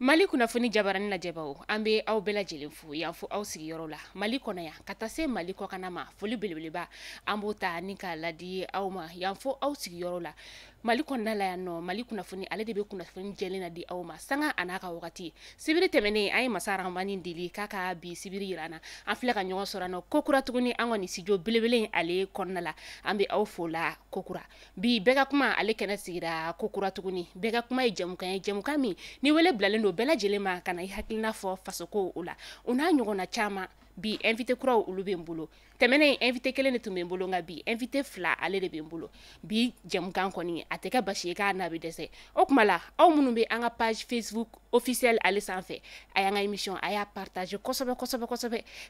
Mali kunnafoni jabarani lajɛbaw an bɛ aw bɛɛ lajɛlen fo yan fo aw sigiyɔrɔ la Mali kɔnɔ yan ka taa se Mali kɔkan ma foli belebeleba an b'o ta ni k'a ladi aw ma yan fo aw sigiyɔrɔ la Mali kɔnɔna la yan nɔ Mali kunnafoni ale de bɛ kunnafoni jɛlen na di aw ma sanga a n'a ka wagati sibiri tɛmɛnen an ye Masa Rahamani deli k'a ka bi sibiri yira an na an filɛ ka ɲɔgɔn sɔrɔ nɔ kokura tuguni an kɔni studio belebele ale kɔnɔna la an bɛ aw fo la kokura bi bɛɛ ka kuma ale kɛnɛ sigira kokura tuguni bɛɛ ka kuma ye jamukan min ni wele bilalen don bɛɛ lajɛlen ma ka na i hakilina fɔ fasoko o la o n'a ɲɔgɔnna caman bi invité kuraw olu bɛ n bolo tɛmɛnen invité kelen de tun bɛ n bolo nka bi invité fila ale de bɛ n bolo bi jamukan kɔni a tɛ kɛ basi ye k'a n'a bɛ dɛsɛ o kuma la aw minnu bɛ an ka page Facebook officiel ale sanfɛ a y'an ka émission a y'a partager kosɛbɛ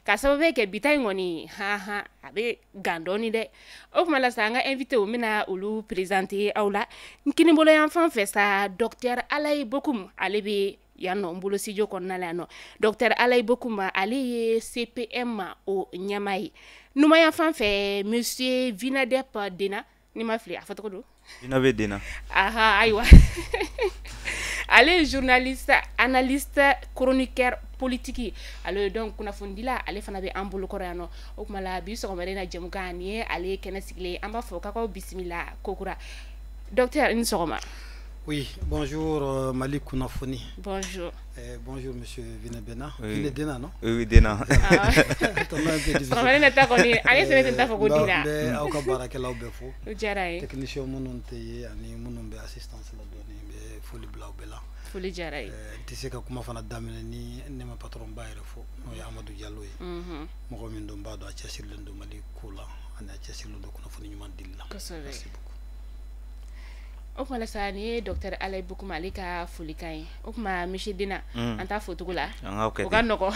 ka sababu kɛ bi ta in kɔni a bɛ gan dɔɔni dɛ o kuma la sa an ka invité o bɛna olu présenter aw la n kinibolo yan fan fɛ sa docteur Alayi Bokum ale bɛ yan nɔ n bolo studio kɔnɔna la yan nɔ docteur Alayi Bokum ale ye CPM o ɲɛmaa ye numan fan fɛ monsieur Vinadep Dena ni ma fili a fɔ tɔgɔ don Vinadep Dena ayiwa ale ye journaliste analyste chroniqueur politique ale donc kunnafondila ale fana bɛ an bolo kɔrɔ yan nɔ o kuma la bi sɔgɔmada na jamukan ni ye ale kɛnɛ sigilen an b'a fɔ k'aw bisimila kokura docteur ni sɔgɔma. Oui, bonjour Mali Kunnafoni. Bonjour. Bonjour monsieur Vinedena. Oui. Vinedena, non? Oui, Dena. Sɔgɔmada na ta kɔni an ye sɛbɛn ta fɔ ko Dena. Bɛ aw ka baarakɛlaw bɛɛ fo. O diyara ye. Technicien minnu tɛ ye ani minnu bɛ assistance la dɔɔni bɛ foli bila aw bɛɛ la. Foli diyara ye. N tɛ se ka kuma fana daminɛ ni ne ma patron ba yɛrɛ fo n'o ye Amadou Diallo ye. Mɔgɔ min don b'a dɔn a cɛsirilen don Mali ko la ani a cɛsirilen don kunnafoni ɲuman dili la. Kosɛbɛ. Merci beaucoup. O kuma sa ni ye docteur Alayi Bokum ale ka folikan ye o kuma monsieur Dena an t'a fɔ cogo la o ka nɔgɔ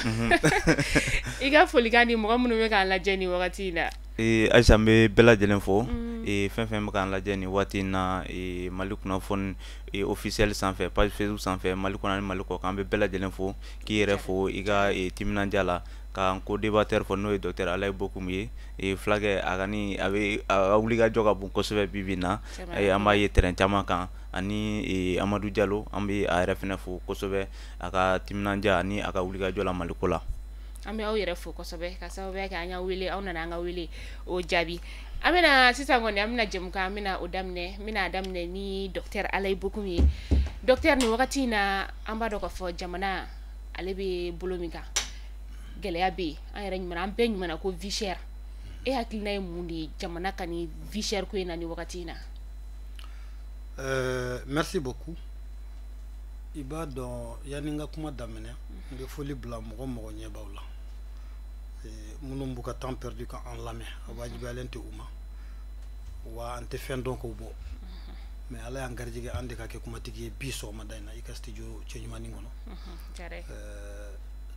i ka folikan di mɔgɔ minnu bɛ k'an lajɛ nin wagati in na. Ayisa n bɛ bɛɛ lajɛlen fo fɛn fɛn bɛ k'an lajɛ nin waati in na Mali kunnafoni officiel sanfɛ page Facebook sanfɛ Mali kɔnɔ ani Mali kɔ kan an bɛ bɛɛ lajɛlen fo k'i yɛrɛ fo i ka timinandiya la k'an co-débatteur fɔ n'o ye docteur Alayi Bokum ye fulakɛ a kɔni a wulikajɔ ka bon kosɛbɛ bi bi in na an b'a ye terrain caman kan ani Amadou Diallo an bɛ a yɛrɛ fɛnɛ fo kosɛbɛ a ka timinandiya ani a ka wulikajɔ la Mali ko la. An bɛ aw yɛrɛ fo kosɛbɛ ka sababuya kɛ an y'aw wele aw nana an ka wele o jaabi an bɛna sisan kɔni an bɛna jamukan an bɛna o daminɛ n bɛna daminɛ ni docteur Alayi Bokum ye docteur nin wagati in na an b'a dɔn k'a fɔ jamana ale bɛ bolo min kan gɛlɛya bɛ yen an yɛrɛ ɲuman an bɛɛ ɲuman ko vie chère e hakilina ye mun de ye jamana ka ni vie chère ko in na ni wagati in na. Merci beaucoup. I b'a dɔn yanni n ka kuma daminɛ n bɛ foli bila mɔgɔ ɲɛ b'aw la minnu b'u ka temps perdu ka an lamɛn a wajibiyalen tɛ u ma wa an tɛ fɛn dɔn k'o bɔ mais Ala y'an garijɛgɛ an de ka kɛ kumatigi ye bi sɔgɔmada in na i ka studio cɛ ɲumanin kɔnɔ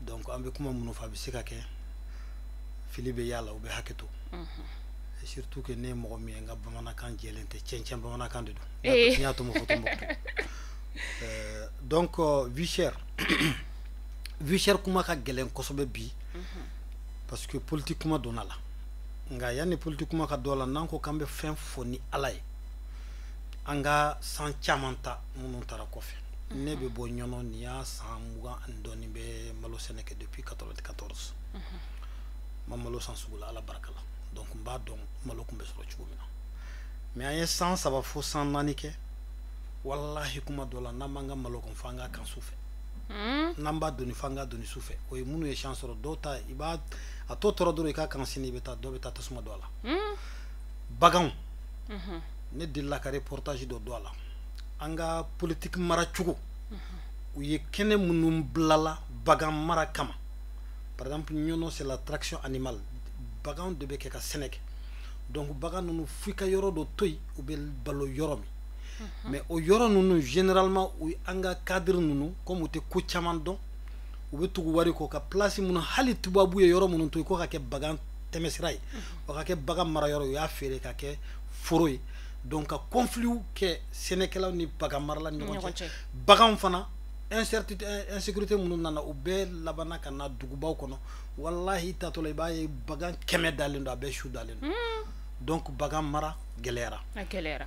donc an bɛ kuma minnu fɔ a bɛ se ka kɛ fili bɛ y'a la u bɛ hakɛ to surtout que ne ye mɔgɔ min ye n ka bamanankan jɛlen tɛ cɛncɛn bamanankan de don n y'a to mo fɔ Tombouctou donc vie chère kuma ka gɛlɛn kosɛbɛ bi parce que politique kuma donna la nka yanni politique kuma ka don a la n'an ko k'an bɛ fɛn fɔ ni Ala ye an ka san caman ta minnu taara kɔfɛ ne bɛ bɔ ɲɔnɔ nin y'a san 20 ani dɔɔni bɛ malo sɛnɛ kɛ depuis 94 ma malo san sugu la Ala barika la donc n b'a dɔn malo tun bɛ sɔrɔ cogo min na mais an ye san 3 fo san 4 kɛ wallahi kuma dɔ la n'an b'an ka malo kɔn fo an ka kan su fɛ n'an b'a donni fo an ka donni su fɛ o ye minnu ye chance sɔrɔ dɔw ta i b'a a to tɔɔrɔ dɔrɔn i ka kan sini i bɛ taa dɔw bɛ taa tasuma don a la baganw ne delila ka reportage dɔ don a la an ka politique mara cogo u ye kɛnɛ minnu bilala bagan mara kama par exemple ɲɔnɔ c'est la traction animale baganw de bɛ kɛ ka sɛnɛ kɛ donc bagan ninnu f'i ka yɔrɔ dɔ to yen u bɛ balo yɔrɔ min mais o yɔrɔ ninnu généralement u an ka cadre ninnu comme u tɛ ko caman dɔn u bɛ tugu wari kɔ ka place minnu hali tubabu ye yɔrɔ minnu to yen ko ka kɛ bagan tɛmɛsira ye o ka kɛ bagan mara yɔrɔ u y'a feere ka kɛ foro ye donc ka conflit kɛ sɛnɛkɛlaw ni bagan marala ni ɲɔgɔn cɛ baganw fana insécurité minnu nana u bɛɛ labanna ka na dugubaw kɔnɔ wallahi i taatɔ la i b'a ye bagan 100 dalen don a bɛɛ su dalen don donc bagan mara gɛlɛyara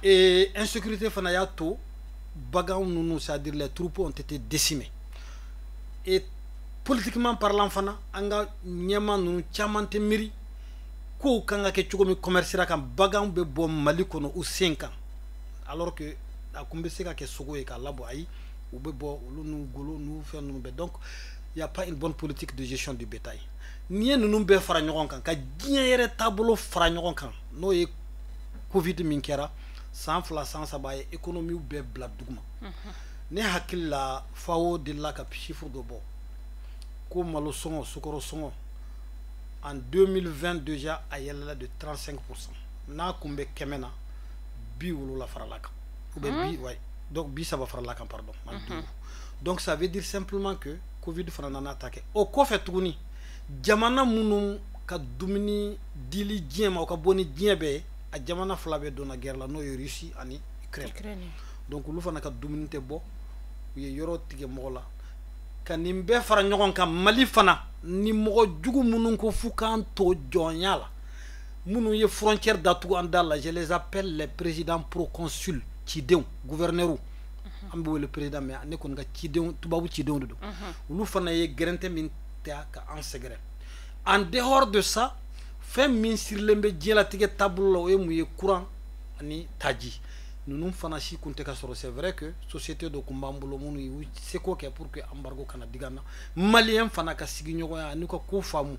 et insécurité fana y'a to baganw ninnu c'est-à-dire les troupeaux ont été décimés et politiquement parlant fana anga nyama nu chamante miri ko kanga ke chugo mi commerce kan bagan be bo Mali kono ou 5 ans alors que a kumbe seka ke sogo e ka labo ay ou be bo nu golo nu faire nu be. Donc il y a pas une bonne politique de gestion du bétail. Ni nu be fara nyogon kan ka diere tableau fara nyogon kan no e covid min kera sans fla sans sabaye économie be bla dugma ne hakilla fawo de la ka chiffre de bo ko malo songo sukoro songo en 2020 déjà a yalla de 35%. Na kumbe kemena bi wulu la faralaka ou bi ouais donc bi ça va faralaka pardon. Donc ça veut dire simplement que covid fanana attaqué o ko fait tuguni jamana munum ka dumini dili diema o ka boni diebe a jamana flabe dona guerre la no Russie ani Ukraine. Donc lu fana ka dumini te bo ye yoro tige mola kanimbe fara nyogon ka Mali fana ni mogo jugu munun ko fukan to jonyala munu ye frontière datu andala, je les appelle les présidents proconsuls Tidéon gouverneur ambo le président mais ne kon ga Tidéon tubabu Tidéon do lu fana ye grente min ta ka en secret. En dehors de ça fait min sur lembe djela tige tablo e mu ye courant ani taji nous fana si kunte ka soro. C'est vrai que société de kumbambulo munu c'est quoi que pour que embargo kana digana malien fana ka sigi nyogo ya ni ko famu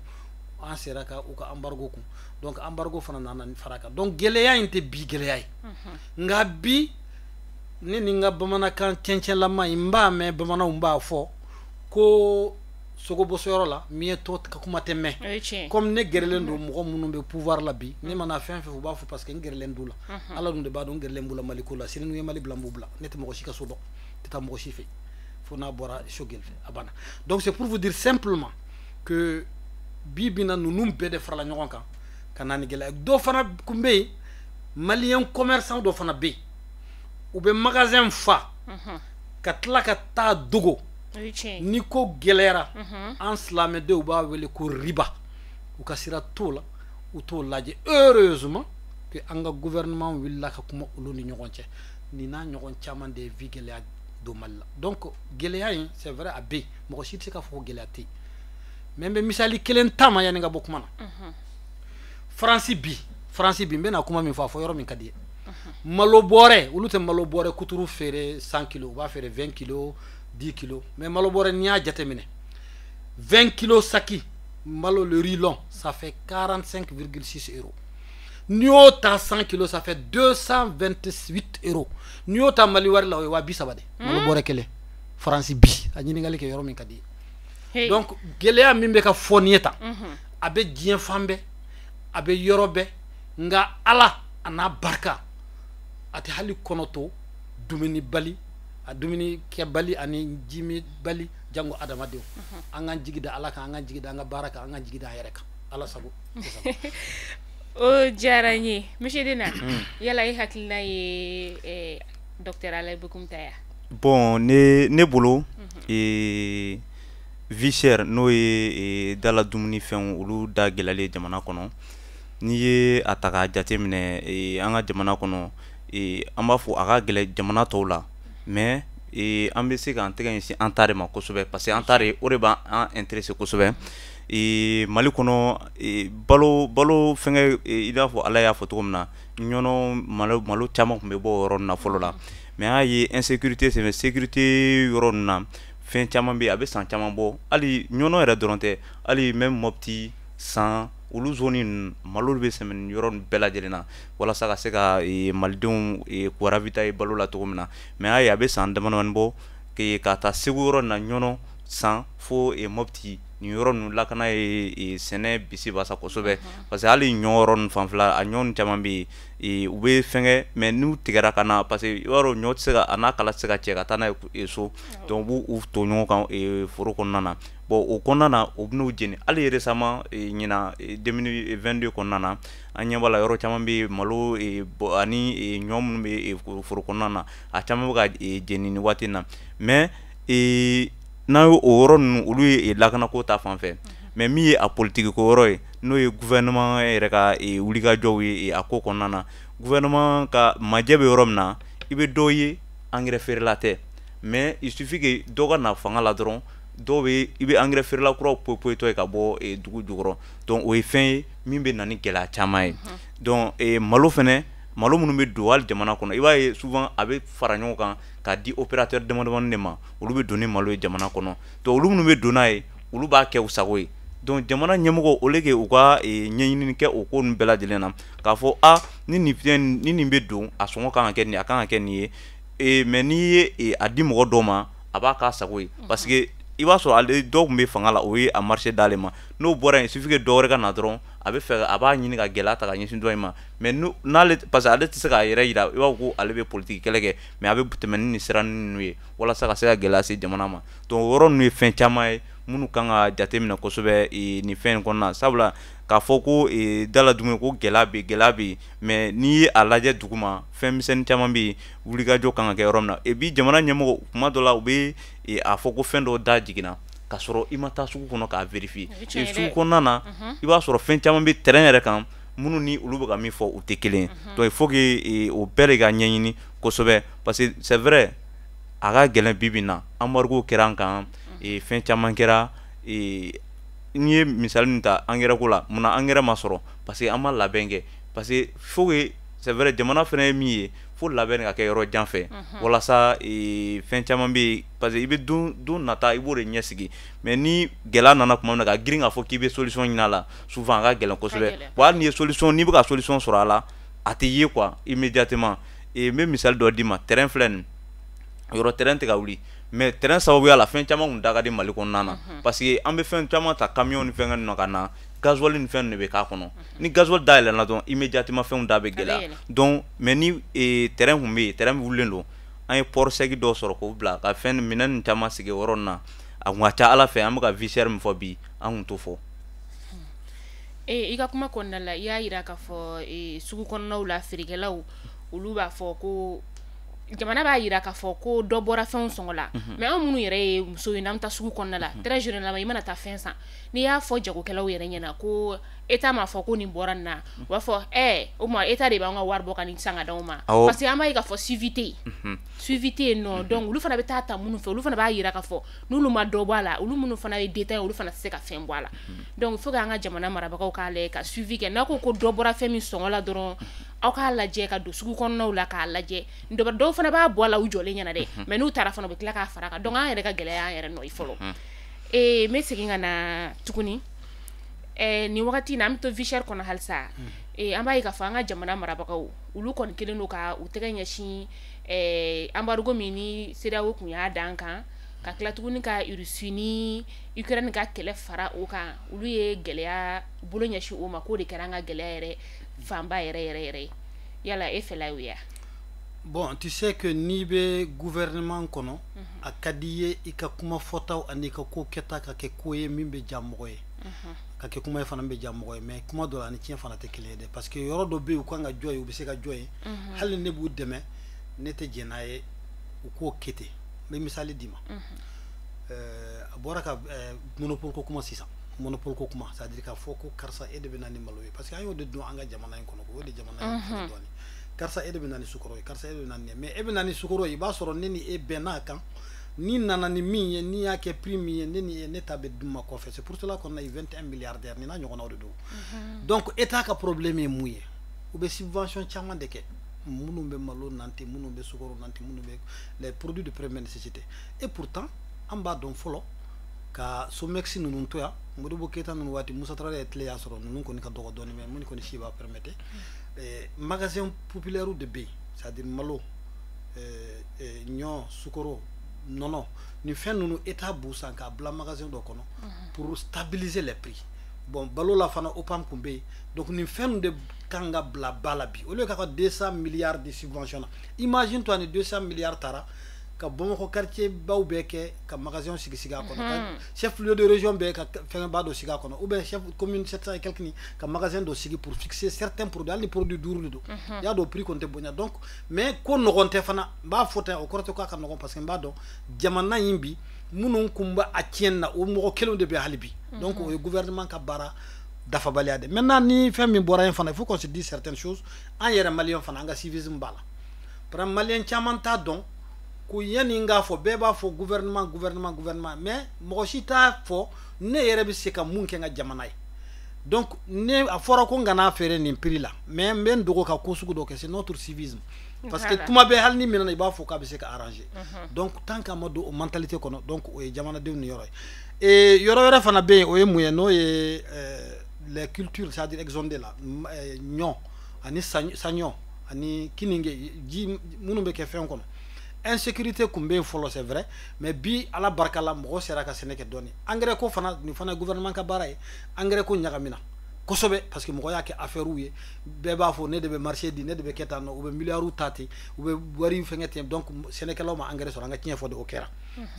en seraka ou ka embargo ku donc embargo fana nana faraka donc geleya inte bi geleya nga bi ni nga bamana kan tencen la mai mba me bamana umba fo ko sogo bosoro la mieto ka kuma temme comme ne gerlendo mo munu be pouvoir la bi ne mana fin fe ba fo parce que gerlendo la ala dum de ba don gerlembu la maliko la sinu Mali blambu bla net mo shi ka sodo teta mo shi fe fo na bora shogel fe abana. Donc c'est pour vous dire simplement que bibina nunum be de frala nyogon kan kanani gele do fana kumbe malien commerçant do fana be ou be magasin fa katla ka ta dogo ni ko gelera en slamé de uba wele ko riba ou kasira tola ou to laje heureusement que anga gouvernement willa ka kuma uluni nyogonche ni na nyogon chaman de vigele do malla. Donc gelea c'est vrai abe mo ko ka fo gelati membe misali kelen tama yani nga bokuma na France bi mbena kuma mi fa fo yoro min kadi malo bore ulute malo bore kuturu fere 100 kg ba fere 20 kg 10 kg mais malo bore nya jatemine 20 kg saki malo le riz long ça fait 45,6 €. Niota 100 kg ça fait 228 €. Niota mali war la wa bi sabade malo bore kele France bi anyini ngale ke yoro min kadi. Donc geleya mimbe ka fonieta abe dien fambe abe yorobe nga ala ana barka ati hali konoto dumini bali a dumini ke bali ani jimi bali jango adama dew anga jigida ala ka anga jigida anga baraka anga jigida yereka ala sabu o jarani monsieur Dena yala yi hakilna ye docteur Alain Bokoum Taya. Bon ne bolo vie chère no ye dala dumuni fɛnw olu da gɛlɛyalen jamana kɔnɔ n'i ye a ta k'a jateminɛ an ka jamana kɔnɔ an b'a fɔ a ka gɛlɛ jamana tɔw la mais an bɛ se k'an tɛgɛ ɲɛsin an ta de ma kosɛbɛ parce que an ta de o de b'an intéressé kosɛbɛ. Mali kɔnɔ balo fɛngɛ i n'a fɔ Ala y'a fɔ cogo min na ɲɔnɔ malo caman tun bɛ bɔ o yɔrɔ ninnu na fɔlɔ la mais an y'a ye insécurité sécurité yɔrɔ ninnu na fɛn caman bɛ a bɛ san caman bɔ hali ɲɔnɔ yɛrɛ dɔrɔn tɛ hali même Mopti san olu zone ninnu malo bɛ sɛmɛ nin yɔrɔ ninnu bɛɛ lajɛlen na walasa ka se ka malidenw ko ravitailler balo la cogo min na mais an y'a ye a bɛ san damadamanin bɔ ka taa Segu yɔrɔ in na ɲɔnɔ san fo Mopti nin yɔrɔ ninnu lakana ye sɛnɛ bisi basa kosɛbɛ parce que hali ɲɔ yɔrɔ ninnu fanfɛla a ɲɔ caman bɛ yen u bɛ fɛngɛ mais n'u tigɛra ka na parce que i b'a dɔn ɲɔ tɛ se ka a n'a kala tɛ se ka cɛ ka taa n'a ye so donc u b'u to ɲɔgɔn kan foro kɔnɔna na bon o kɔnɔna na u bɛn'u jeni hali récemment ɲina 2022 kɔnɔna na an ɲɛ b'a la yɔrɔ caman bɛ malo ani ɲɔ minnu bɛ foro kɔnɔna na a caman bɛ ka jeni nin waati in na mais n'a ye o yɔrɔ ninnu olu ye lakanako ta fan fɛ mais min ye a politique ko yɔrɔ ye n'o ye gouvernement yɛrɛ ka wulikajɔw ye a ko kɔnɔna na gouvernement ka majɛ bɛ yɔrɔ min na i bɛ dɔ ye engrais feerela tɛ mais il suffit que dɔ ka na fanga la dɔrɔn dɔw bɛ i bɛ engrais feerela kuraw poyi ka bɔ dugu jukɔrɔ donc o ye fɛn ye min bɛ na ni gɛlɛya caman ye donc malo fɛnɛ malo minnu bɛ don hali jamana kɔnɔ i b'a ye souvent a bɛ fara ɲɔgɔn kan k'a di opérateur damadamanin de ma olu bɛ don ni malo ye jamana kɔnɔ donc olu minnu bɛ don n'a ye olu b'a kɛ u sago ye donc jamana ɲɛmɔgɔ au lieu que u ka ɲɛɲinini kɛ o ko ninnu bɛɛ lajɛlen na k'a fɔ ni nin bɛ don a sɔngɔ kan ka kɛ nin a kan ka kɛ nin ye mais n'i ye a di mɔgɔ dɔw ma a b'a k'a sago ye parce que i b'a sɔrɔ ale dɔw tun bɛ fanga la o ye a marché d'ale ma n'o bɔra yen il suffit que dɔ wɛrɛ ka na dɔrɔn a bɛ fɛ a b'a ɲini ka gɛlɛya ta ka ɲɛsin dɔ in ma mais n'ale parce que ale tɛ se k'a yɛrɛ yira i b'a fɔ ko ale bɛ politique kɛlɛ kɛ mais a bɛ tɛmɛ ni nin sira ninnu ye walasa ka se ka gɛlɛya se jamana ma donc o yɔrɔ ninnu ye fɛn caman ye minnu kan ka jateminɛ kosɛbɛ nin fɛn in kɔnɔna sabula k'a fɔ ko dala dumuni ko gɛlɛya bɛ yen mais n'i ye a lajɛ duguma fɛn misɛnnin caman bɛ yen wulikajɔ kan ka kɛ yɔrɔ min na et puis jamana ɲɛmɔgɔ kuma dɔ la u bɛ a fɔ ko fɛn dɔ da jiginna k'a sɔrɔ i ma taa sugu kɔnɔ k'a vérifier sugu kɔnɔna na i b'a sɔrɔ fɛn caman bɛ terrain yɛrɛ kan minnu ni olu bɛ ka min fɔ u tɛ kelen ye donc il faut que o bɛɛ de ka ɲɛɲini kosɛbɛ parce que c'est vrai a ka gɛlɛn bi bi in na embargo kɛra an kan fɛn caman kɛra n'i ye misali min ta engrais ko la munna engrais ma sɔrɔ parce que an ma labɛn kɛ parce que faut que c'est vrai jamana fɛnɛ ye min ye fo labɛn ka kɛ yɔrɔ jan fɛ walasa fɛn caman bɛ yen parce que i bɛ don nata i b'o de ɲɛsigi mais ni gɛlɛya nana tuma min na ka girin k'a fɔ k'i bɛ solution ɲini a la souvent a ka gɛlɛn kosɛbɛ bon hali n'i ye solution n'i bɛ ka solution sɔrɔ a la a tɛ ye quoi immédiatement n bɛ misali dɔ d'i ma terrain filɛ nin yɔrɔ terrain tɛ ka wuli mais terrain sababuya la fɛn caman kun da ka di Mali kɔnɔna na parce que an bɛ fɛn caman ta camion ni fɛn ninnu ka na gasoil ni fɛn de bɛ k'a kɔnɔ ni gasoil dayɛlɛnna dɔrɔn immédiatement fɛnw da bɛ gɛlɛya donc mais ni terrain kun bɛ yen terrain wulilen don an ye port sec dɔw sɔrɔ k'o bila ka fɛn minɛn ninnu caman sigi o yɔrɔ ninnu na a kun ka ca Ala fɛ an bɛ ka vie chère min fɔ bi an kun t'o fɔ. I ka kuma kɔnɔna la i y'a yira k'a fɔ sugu kɔnɔnaw la feerekɛlaw olu b'a fɔ ko jamana b'a yira k'a fɔ ko dɔ bɔra fɛnw sɔngɔ la mais an minnu yɛrɛ ye muso ye n'an bɛ taa sugu kɔnɔna la très généralement i mana taa fɛn san n'i y'a fɔ jagokɛlaw yɛrɛ ɲɛna ko État m'a fɔ ko nin bɔra nin na u b'a fɔ o ma État de b'an ka wari bɔ ka nin san ka d'anw ma parce que an b'a ye k'a fɔ suivi tɛ yen nɔ donc olu fana bɛ taa ta minnu fɛ olu fana b'a yira k'a fɔ n'olu ma dɔ bɔ a la olu minnu fana ye détail olu fana tɛ se ka fɛn bɔ a la donc il faut que an ka jamana marabagaw k'a lajɛ ka suivi kɛ n'a ko dɔ bɔra fɛn min sɔngɔ la dɔrɔn aw k'a lajɛ ka don sugu kɔnɔnaw la k'a lajɛ dɔw fana b'a bɔ a la u jɔlen ɲɛna dɛ mais n'u taara fana u bɛ tila k'a fara kan donc an yɛrɛ ka gɛlɛya an yɛrɛ nɔ ye fɔlɔ n bɛ segin ka na tuguni nin wagati in na an bɛ to vie chère kɔnɔ halisa an b'a ye k'a fɔ an ka jamana marabagaw olu kɔni kelen don ka u tɛgɛ ɲɛsin embargo min ni CEDEAO kun y'a dan kan ka tila tuguni ka Russie ni Ukraine ka kɛlɛ fara o kan olu ye gɛlɛya bolo ɲɛsin o ma k'o de kɛra an ka gɛlɛya yɛrɛ fanba yɛrɛ yala e fɛla y'o ya bon tu sais que n'i bɛ gouvernement kɔnɔ a ka di i ye i ka kuma fɔtaw ani ka ko kɛta ka kɛ ko ye min bɛ diya mɔgɔ ye ka kɛ kuma ye fana bɛ diya mɔgɔ ye mais kuma dɔ la ani tiɲɛ fana tɛ kelen ye dɛ parce que yɔrɔ dɔ bɛ yen u kan ka jɔ ye u bɛ se ka jɔ ye hali ne b'u dɛmɛ ne tɛ jɛn n'a ye u k'o kɛ ten n bɛ misali d'i ma a bɔra ka monopole ko kuma sisan monopole ko kuma c'est à dire k'a fɔ ko karisa e de bɛ na ni malo ye parce que an y'o de dɔn an ka jamana in kɔnɔ o de jamana in kɔnɔ dɔɔnin karisa e de bɛ na ni sukaro ye karisa e de bɛ na ni mais e bɛ na ni sukaro ye i b'a sɔrɔ ne ni e bɛnn'a kan ni nana ni min ye ni y'a kɛ prix min ye ne ni e ne ta bɛ d'u ma kɔfɛ c'est pour cela qu'on a eu 21 milliardaires ni n'a ɲɔgɔnnaw de don donc État ka problème ye mun ye u bɛ subvention caman de kɛ minnu bɛ malo nanti minnu bɛ sukaro nanti minnu bɛ les produits de première nécessité et pourtant an b'a dɔn fɔlɔ ka Somex ninnu to yan Modibo Keita ninnu waati Musa Traoré tile y'a sɔrɔ ninnu kɔni ka dɔgɔ dɔɔnin mais minnu kɔni si b'a permettre magasin populaire de bɛ yen c'est à dire malo ɲɔ sukaro nɔnɔ ni fɛn ninnu État b'u san k'a bila magasin dɔ kɔnɔ pour stabiliser les prix bon balo la fana OPAM kun bɛ yen donc ni fɛn ninnu de kan ka bila ba la bi au lieu ka 200 milliards de subvention na imagine toi ni 200 milliards taara ka Bamakɔ quartier baw bɛɛ kɛ ka magasin sigi a kɔnɔ ka chef lieu de région bɛɛ ka fɛn ba dɔ sigi a kɔnɔ ou bien chef commune 700 et quelques ni ka magasin dɔ sigi pour fixer certains produits hali produits duuru de don y'a dɔn prix kɔni tɛ bonya donc mais ko nɔgɔn tɛ fana n b'a fɔ ten o kɔrɔ tɛ k'a ka nɔgɔn parce que n b'a dɔn jamana in bi minnu kun bɛ a tiɲɛni na o mɔgɔ kelenw de bɛ hali bi donc o ye gouvernement ka baara dafabaliya de maintenant ni fɛn min bɔra yen fana il faut qu'on se dise certaines choses an yɛrɛ maliyɛn fana an ka civisme b'a la par exemple maliyɛn caman t'a dɔn ko yani nga fo be ba fo gouvernement mais mo si ta fo ne yere bi se ka mun ke nga jamana ye donc ne a fora ko ngana fere ni prix la mais ben dogo ka ko sugu do ke c'est notre civisme parce que tuma be hal ni minana ba fo ka be se ka arranger donc tant que modo mentalité kono donc o jamana de ni yoro et yoro yoro fana be o ye no ye les cultures c'est-à-dire exondé là nyon ani sanyon ani kininge ji munumbe ke fen kono insécurité kumbe folo c'est vrai mais bi ala barkala mo sera ka seneke doni engrais ko fana ni fana gouvernement ka baray engrais ko nyagamina kosobe parce que mo yake affaire ouye be ba fo ne de be marché di ne de be ketano ou be milliards tati ou be wari fengete donc sénégal ma engrais so nga tien fo de okera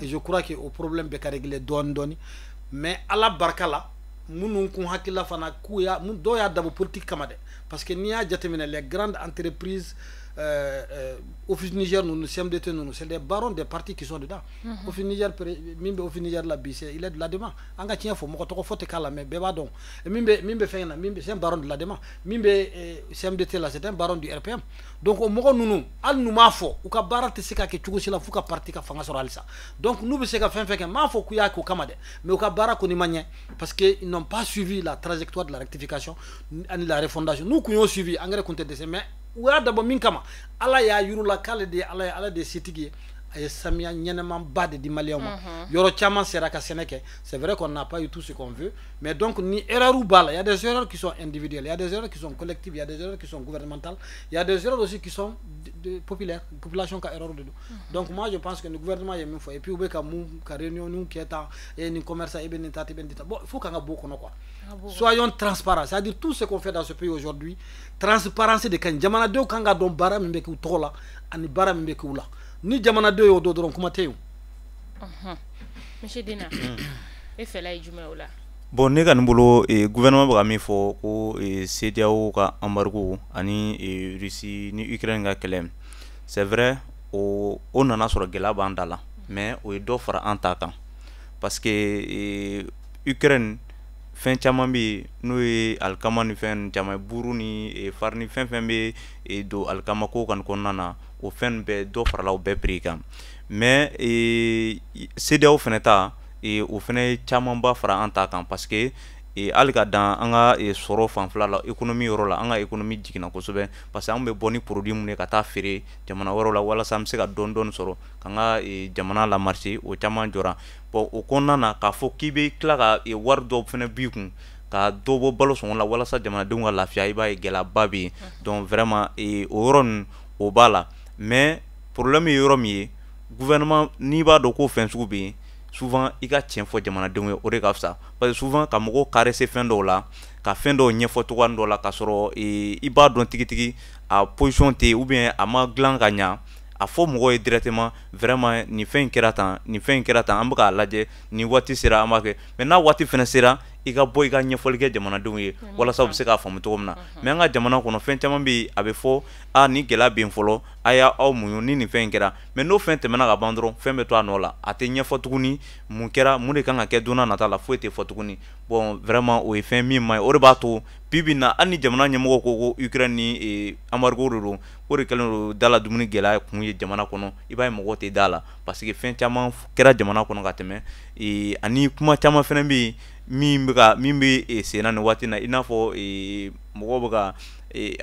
et je crois que au problème be ka régler doni mais ala barkala munun kun hakilla fana ku ya mun do ya dabo politique kamade parce que ni ya jatemine les grandes entreprises Office Niger nous CMDT nous c'est des barons des partis qui sont dedans Office Niger mimbe Office Niger la bise il est de la demande anga tien fo moko to fote kala mais beba donc mimbe fengna mimbe c'est un baron de la demande mimbe CMDT là c'est un baron du RPM donc o moko nunu al nu ma fo u ka barate sika ke chugo sila fuka parti ka fanga soro alisa donc nous be sika fenfeke ma fo ku ya ko kamade mais u ka barako ni manye parce que ils n'ont pas suivi la trajectoire de la rectification ani la refondation nous ku yo suivi engrais compte de mais ouya dabo min kama ala ya yurula kale de ala de sitigi ay samia nyenema bade di malien yoro chama sera ka seneke c'est vrai qu'on n'a pas eu tout ce qu'on veut mais donc ni erreur ou bala il y a des erreurs qui sont individuelles il y a des erreurs qui sont collectives il y a des erreurs qui sont gouvernementales il y a des erreurs aussi qui sont de populaires population ka erreur de donc moi je pense que le gouvernement y a même fois et puis ou be ka mu ka réunion nous qui est et ni commerce et ben tati ben dita bon il faut qu'on a beaucoup quoi soyons transparents c'est-à-dire tout ce qu'on fait dans ce pays aujourd'hui transparence de kan jamana do kanga don bara mbe ku tola ani bara mbe ku la ni jamana do yo do don kuma teyu monsieur Dina e fela ijuma ola bon ne kan bolo gouvernement ba mi fo ko CEDEAO ka embargo ani Russie ni Ukraine ga kelem c'est vrai on nana sur gela bandala mais o do fara antaka parce que Ukraine fen caman be no ye alkama ni fen caman buru ni farni fen be do alkama ko kan konnana o fen be do farala o be prix kan mais CEDEAO fana ta o fana caman ba fara an ta kan parce que alga dan anga soro fanfla la économie yoro la anga économie jigina kosɛbɛ parce que an be boni produit mun ka taa feere jamana wɛrɛw la wala sam se ka don sɔrɔ kanga jamana la marché o caman jɔra bon o kɔnɔna na k'a fɔ k'i be tila ka wari dɔ fɛnɛ b'i kun ka dɔ bɔ balo sɔngɔ la walasa jamanadenw ka lafiya i b'a ye gɛlɛyaba be yen donc vraiment o yɔrɔ nin o b'a la mais problème ye yɔrɔ min ye gouvernement n'i b'a dɔn ko fɛn sugu be yen souvent i ka tiɲɛ fɔ jamanadenw ye o de ka fisa parce que souvent ka mɔgɔw caresser fɛn dɔw la ka fɛn dɔw ɲɛfɔ cogoya dɔ la ka sɔrɔ i b'a dɔn tigitigi a position tɛ ou bien a ma dilan ka ɲa a fɔ mɔgɔw ye directement vraiment nin fɛn in kɛra tan nin fɛn in kɛra tan an bɛ k'a lajɛ nin waati sera an b'a kɛ mais n'a waati fɛnɛ sera i ka bɔ i ka ɲɛfɔli kɛ jamanadenw ye walasa u bɛ se k'a faamu cogo min na mais an ka jamana kɔnɔ fɛn caman bɛ yen a bɛ fɔ ni gɛlɛya bɛ yen fɔlɔ a y'aw muɲu ni nin fɛn in kɛra mais n'o fɛn tɛmɛna ka ban dɔrɔn fɛn bɛ to a nɔ la a tɛ ɲɛfɔ tuguni mun kɛra mun de kan ka kɛ don n'a nata la foyi tɛ fɔ tuguni bon vraiment o ye fɛn min man ɲi o de b'a to bi bi in na hali ni jamana ɲɛmɔgɔw ko Ukraine ni embargo de don o de kɛlen don dala dumuni gɛlɛya kun ye jamana kɔnɔ i b'a ye mɔgɔw tɛ da la parce que fɛn caman kɛra jamana kɔnɔ ka tɛmɛ ani kuma caman fɛnɛ bɛ yen min bɛ senna nin waati na i n'a fɔ mɔgɔw bɛ ka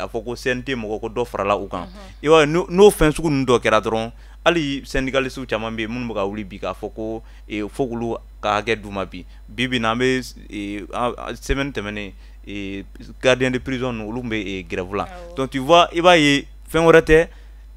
a fɔ ko CNT mɔgɔ ko dɔ farala u kan i b'a ye n'o fɛn sugu ninnu dɔ kɛra dɔrɔn hali syndicalistes caman bɛ yen minnu bɛ ka wuli bi k'a fɔ ko fo k'olu ka hakɛ d'u ma bi bi in na an bɛ semaine tɛmɛnen gardien de prison ninnu olu bɛ grève la donc tu vois i b'a ye fɛn wɛrɛ tɛ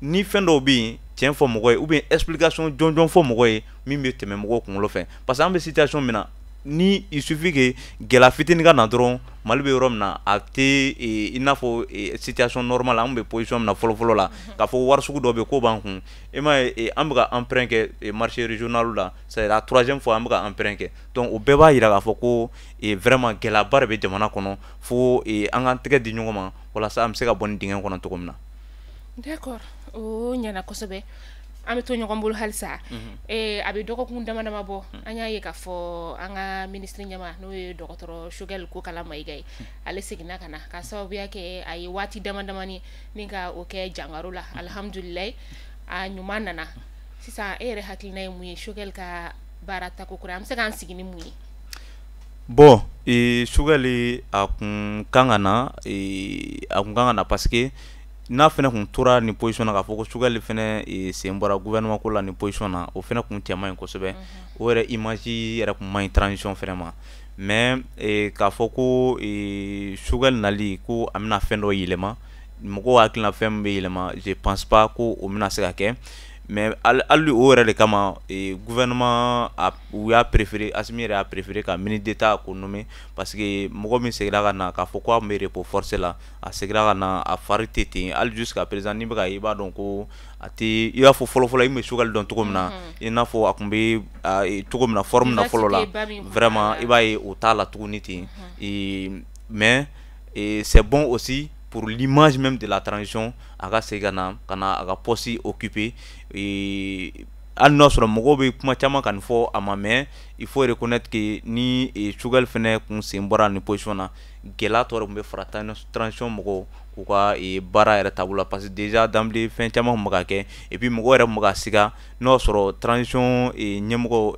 ni fɛn dɔw bɛ yen tiɲɛ fɔ mɔgɔ ye ou bien explication jɔnjɔn fɔ mɔgɔ ye min bɛ tɛmɛ mɔgɔw kunkolo fɛ parce que an bɛ situation min na ni il suffit que gɛlɛya fitinin ka na dɔrɔn Mali bɛ yɔrɔ min na a tɛ i n'a fɔ situation normale an bɛ position min na fɔlɔ la k'a fɔ wari sugu dɔ bɛ ko b'an kun i m'a ye an bɛ ka emprunt kɛ marché régional la c'est à dire a troisième fois an bɛ ka emprunt kɛ donc o bɛɛ b'a yira k'a fɔ ko vraiment gɛlɛyaba de bɛ jamana kɔnɔ fo an k'an tɛgɛ di ɲɔgɔn ma walasa an bɛ se ka bɔ nin dingɛ kɔnɔ cogo min na. D'accord o ɲɛna kosɛbɛ an bɛ to ɲɔgɔn bolo halisa a bɛ dɔgɔkun dama bɔ an y'a ye k'a fɔ an ka ministre ɲɛma n'o ye dɔgɔtɔrɔ Choguel Kokala Mayiga ye ale seginna ka na ka sababuya kɛ a ye waati damadamani ni ka o kɛ jangaro la alhamdulilayi a ɲuman nana sisan e yɛrɛ hakilina ye mun ye Choguel ka baara tako kura an bɛ se k'an sigi ni mun ye? Bon, Choguel a kun kan ka na parce que n'a fɛnɛ kun tora ni position na k'a fɔ ko Choguel fɛnɛ sen bɔra gouvernement ko la ni position na o fɛnɛ kun cɛ man ɲi kosɛbɛ o yɛrɛ image yɛrɛ kun man ɲi transition fɛnɛ ma mais k'a fɔ ko Choguel nali ko a bɛna fɛn dɔ yɛlɛma mɔgɔw hakilina fɛn min bɛ yɛlɛma je pense pas ko o bɛna se ka kɛ mais hali o yɛrɛ de kama gouvernement u y'a préféré Assimi yɛrɛ y'a préféré ka ministre d'état ko nommer parce que mɔgɔ min segira ka na k'a fɔ ko a tun bɛ repos forcé la a segira ka na a fari tɛ ten hali jusqu'à présent n'i bɛ ka ye i b'a dɔn ko a tɛ i b'a fɔ fɔlɔ-fɔlɔ i tun bɛ Choguel dɔn cogo min na i n'a fɔ a tun bɛ cogo min na forme na fɔlɔ la vraiment i b'a ye o t'a la tuguni ten mais c'est bon aussi pour l'image même de la transition a ka segin ka na a ka poste occuper hali n'a sɔrɔ mɔgɔw bɛ kuma caman kan fɔ a ma mais il faut reconnaître que ni Choguel fɛnɛ kun sen bɔra nin position na gɛlɛya tɔ de tun bɛ fara transition mɔgɔw u ka baara yɛrɛ taabolo la parce que déjà d'emblée fɛn caman tun bɛ ka kɛ et puis mɔgɔw yɛrɛ tun bɛ ka siga n'o y'a sɔrɔ transition ɲɛmɔgɔ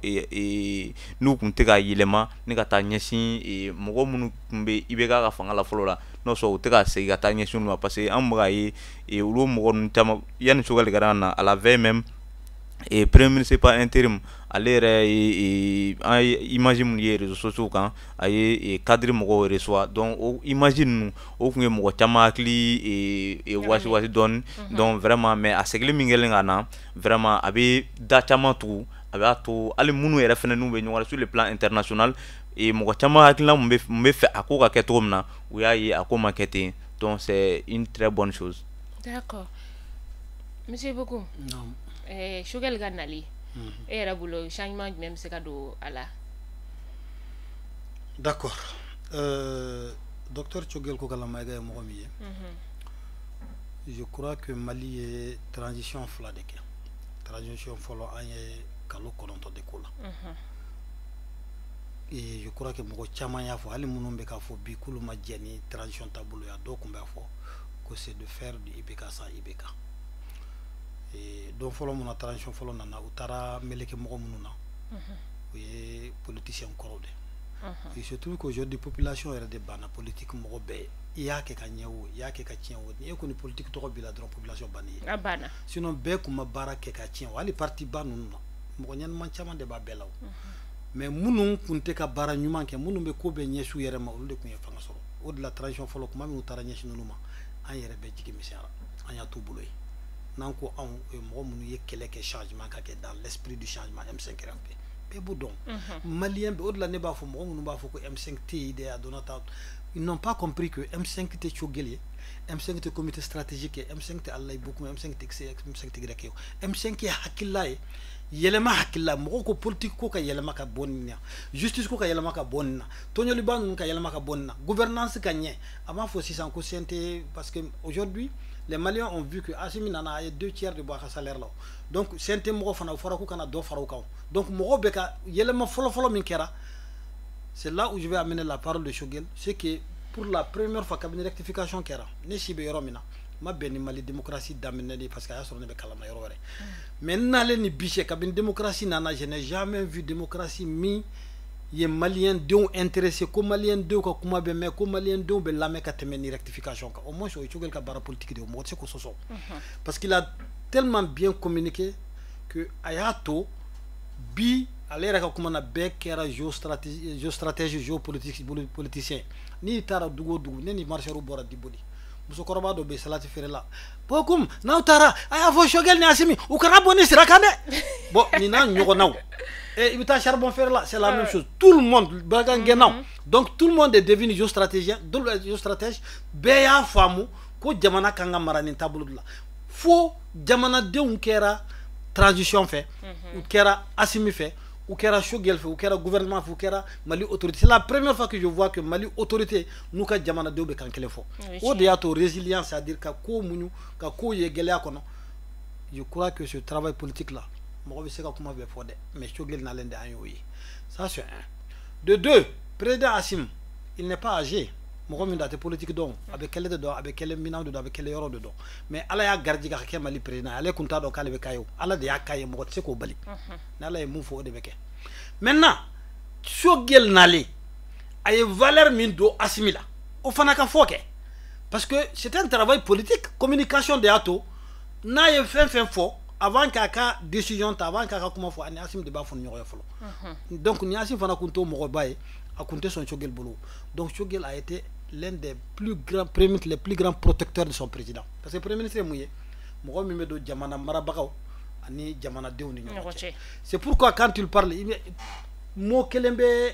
n'u tun tɛ ka yɛlɛma ni ka taa ɲɛsin mɔgɔ minnu tun bɛ IBK ka fanga la fɔlɔ la n'o sɔrɔ u tɛ ka segin ka taa ɲɛsin olu ma parce que an bɛ ka ye olu mɔgɔ ninnu caman yanni Choguel ka na à la veille même premier ministre par intérim ale yɛrɛ an ye image minnu ye réseaux sociaux kan a ye cadre mɔgɔw reçoit donc o image ninnu o tun ye mɔgɔ caman hakili wasi dɔɔni donc vraiment mais a seginli min kɛlen ka na vraiment a bɛ da caman tugu a b'a to hali minnu yɛrɛ fɛnɛ n'u bɛ ɲɔgɔn na sur le plan international mɔgɔ caman hakilina mun bɛ fɛ a ko ka kɛ cogo min na u y'a ye a ko ma kɛ ten donc c'est une très bonne chose. D'accord. Monsieur Boku. Non. Choguel ka nali e yɛrɛ bolo changement jumɛn bɛ se ka don a la? D'accord. Docteur Choguel ko kalamaga ye mɔgɔ min ye je crois que Mali ye transition fila de kɛ transition fɔlɔ an ye kalo 9 de ko la et je crois que mɔgɔ caman y'a fɔ hali minnu bɛ k'a fɔ bi k'olu ma jɛ ni transition taabolo ya dɔw tun b'a fɔ que c'est de faire du IBK sans IBK. Donc fɔlɔ mun na transition fɔlɔ nana u taara meleke mɔgɔ minnu na o ye politicien kɔrɔw de il se trouve qu'aujourd'hui population yɛrɛ de banna politique mɔgɔ bɛɛ i y'a kɛ ka ɲɛ o i y'a kɛ ka tiɲɛ o ni e kɔni politique tɔgɔ b'i la dɔrɔn population banni ye a banna sinon bɛɛ kun ma baara kɛ ka tiɲɛ o hali parti ba ninnu na mɔgɔ ɲɛnama caman de b'a bɛɛ la o mais minnu kun tɛ ka baara ɲuman kɛ minnu bɛ ko bɛɛ ɲɛsin u yɛrɛ ma olu de kun ye fanga sɔrɔ o de la transition fɔlɔ kuma min u taara ɲɛsin ninnu ma an yɛrɛ bɛɛ jigi misɛnyara an y'a t'u bolo ye n'an ko anw mɔgɔ minnu ye kɛlɛ kɛ changement ka kɛ dans l'esprit du changement M5 RFP bɛɛ b'o dɔn malien bɛɛ o de la ne b'a fɔ mɔgɔ minnu b'a fɔ ko M5 tɛ yen de a donna ta ils n'ont pas compris que M5 tɛ Choguel ye M5 tɛ comité stratégique ye M5 tɛ Alayi Bokum M5 tɛ X M5 tɛ Y ye M5 ye hakilila ye yɛlɛma hakilila mɔgɔw ko politique ko ka yɛlɛma ka bɔ nin na justice ko ka yɛlɛma ka bɔ nin na tɔɲɔliba ninnu ka yɛlɛma ka bɔ nin na gouvernance ka ɲɛ a b'a fɔ sisan ko CNT parce que aujourd'hui les Maliens ont vu que Assimi nana a ye 2/3 de bɔ a ka salaire la donc CNT mɔgɔ fana o fɔra ko kana dɔ fara o kan donc mɔgɔw bɛ ka yɛlɛma fɔlɔ-fɔlɔ min kɛra c'est là où je vais amener la parole de Choguel c'est que pour la première fois cabinet rectification kɛra ne si bɛ yɔrɔ min na ma bɛn ni Mali démocratie daminɛ de parce que a y'a sɔrɔ ne bɛ kalama yɔrɔ wɛrɛ mais n'ale ni bi cɛ kabini démocratie nana je n'ai jamais vu démocratie min ye malien denw intéressé ko malien denw ka kuma bɛ mɛn ko malien denw bɛ lamɛn ka tɛmɛ ni rectification kan au moins o ye Choguel ka baara politique de ye mɔgɔ tɛ se k'o sɔsɔ parce qu'il a tellement bien communiqué que a y'a to bi ale yɛrɛ ka kuma na bɛɛ kɛra géostratège géopoliticien n'i taara dugu o dugu ne ni marcheurs bɔra Diboli musokɔrɔba dɔ bɛ salati feere la Bokum n'aw taara a y'a fɔ Choguel ni Assimi u kana bɔ ni sira kan dɛ bon nin n'a ɲɔgɔnnaw et il est charbon fer là, c'est la même chose. Tout le monde, donc tout le monde est devenu géostratège, Béa Famu, ko Jamana Kanga Marani Tabulula. Faut Jamana de Unkera transition fait, ou Kera Assimi fait, ou Kera Choguel fait, ou Kera gouvernement fait, ou Kera Mali autorité. C'est la première fois que je vois que Mali autorité, nous ka Jamana de Ubekan faut. Au déato résilience, c'est-à-dire que Munu, Kako Yegelea Kono. Je crois que ce travail politique là. Mais Choguel n'a l'un ça c'est un. De deux, président Assimi, il n'est pas âgé. mɔgɔ min don a tɛ politique dɔn a bɛ kɛlɛ de dɔn a bɛ kɛlɛ minɛnw de dɔn a bɛ kɛlɛ yɔrɔ de dɔn mais ala y'a garijigɛ ka kɛ Mali président ale kun t'a dɔn k'ale bɛ k'a ye ala de y'a k'a ye mɔgɔ tɛ se k'o bali ni ala ye mun fɔ o de bɛ kɛ maintenant Choguel nalen a ye valeur min don Assimi la o fana ka fɔ kɛ parce que c'est un travail politique communication de y'a to n'a ye fɛn fɛn fɔ avant k'a ka décision ta avant k'a ka kuma fɔ ani Assimi de b'a fɔ ni ɲɔgɔn ye fɔlɔ donc ni Assimi fana kun t'o mɔgɔba ye a kun tɛ sɔn Choguel bolo donc Choguel a été l'un des plus grands premiers les plus grands protecteurs de son président parce que premier ministre ye mun ye mɔgɔ min bɛ don jamana marabagaw ani jamanadenw ni ɲɔgɔn cɛ c'est pourquoi quand il parle mot kelen bɛ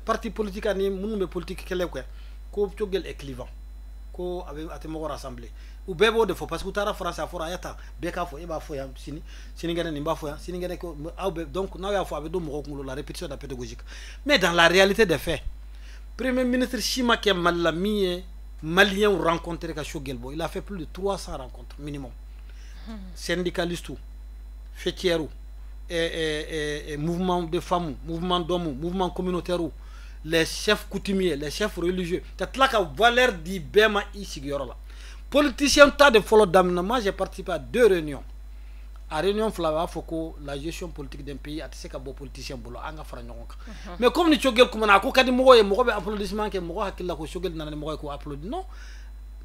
parti politique ani minnu bɛ politique kɛlɛ kɛ ko Choguel est clivant ko a tɛ mɔgɔ rassembler u bɛɛ b'o de fɔ parce que u taara France a fɔra a y'a ta bɛɛ k'a fɔ e b'a fɔ yan sinikɛnɛ nin b'a fɔ yan sinikɛnɛ ko aw bɛ donc n'aw y'a fɔ a bɛ don mɔgɔw kunkolo la répétition de la pédagogique mais dans la réalité des faits premier ministre si ma kɛ Mali la min ye Maliens rencontré ka Choguel bɔ il a fait plus de 300 rencontres minimum syndicalistes fêtières mouvement de femmes mouvement d'hommes mouvement communautaire les chefs coutumiers les chefs religieux ka tila ka valeur di bɛɛ ma i sigiyɔrɔ la politicien tas de fɔlɔ daminɛ moi j'ai participé à 2 réunions à réunion fila b'a fɔ ko la gestion politique d'un pays a tɛ se ka bɔ politicien bolo an ka fara ɲɔgɔn kan mais comme ni Choguel kumana a ko ka di mɔgɔ ye mɔgɔ bɛ applaudissement kɛ mɔgɔ hakili la ko Choguel nana ni mɔgɔ ye ko applaudi non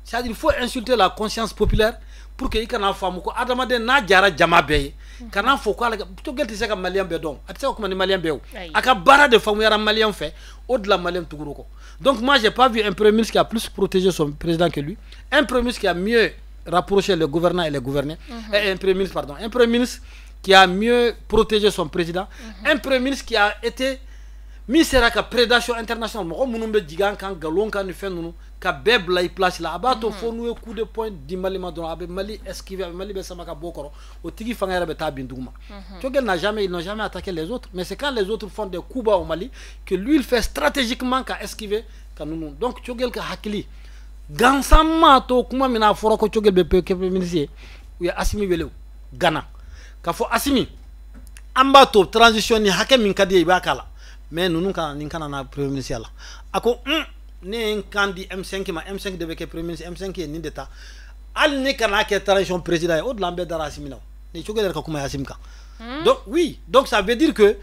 c'est-à-dire il faut insulter la conscience populaire pour que i kana faamu ko adamaden n'a jara jama bɛɛ ye kana fɔ ko Choguel tɛ se ka malien bɛɛ dɔn a tɛ se ka kuma ni malien bɛɛ o a ka baara de faamuyara malien fɛ o de la malien tugura kɔ donc moi j'ai pas vu un premier ministre qui a plus protégé son président que lui un premier ministre qui a mieux rapproché les gouvernants et les gouvernés un premier ministre pardon un premier ministre qui a mieux protégé son président un premier ministre qui a été min sera ka prédation internationale mɔgɔ minnu bɛ jigin an kan nkalon kan ni fɛn ninnu ka bɛɛ bila i place la a b'a to fo n'u ye coup de poing di Mali ma dɔrɔn a bɛ Mali esquiver a bɛ Mali bɛ sama ka bɔ kɔrɔ o tigi fanga yɛrɛ bɛ taa bin duguma Choguel ils n'ont jamais attaqué les autres mais c'est quand les autres font des coups bas au Mali que lui il fait stratégiquement ka esquiver ka ninnu donc Choguel ka hakili gansan ma to kuma min a fɔra ko Choguel bɛ kɛ premier ministre ye u ye Assimi wele Ghana ka fɔ Assimi an b'a to transition ni hakɛ min ka di ye i b'a k'a la mais ninnu kana nin kana na premier ministre la a ko ne ye n kan di M5 ma M5 de bɛ kɛ premier ministre M5 ye nin de ta hali ne kana kɛ transition président ye o de la an bɛɛ dara Assimi na ni Choguel yɛrɛ ka kuma ye Assimi kan donc oui donc ça veut dire que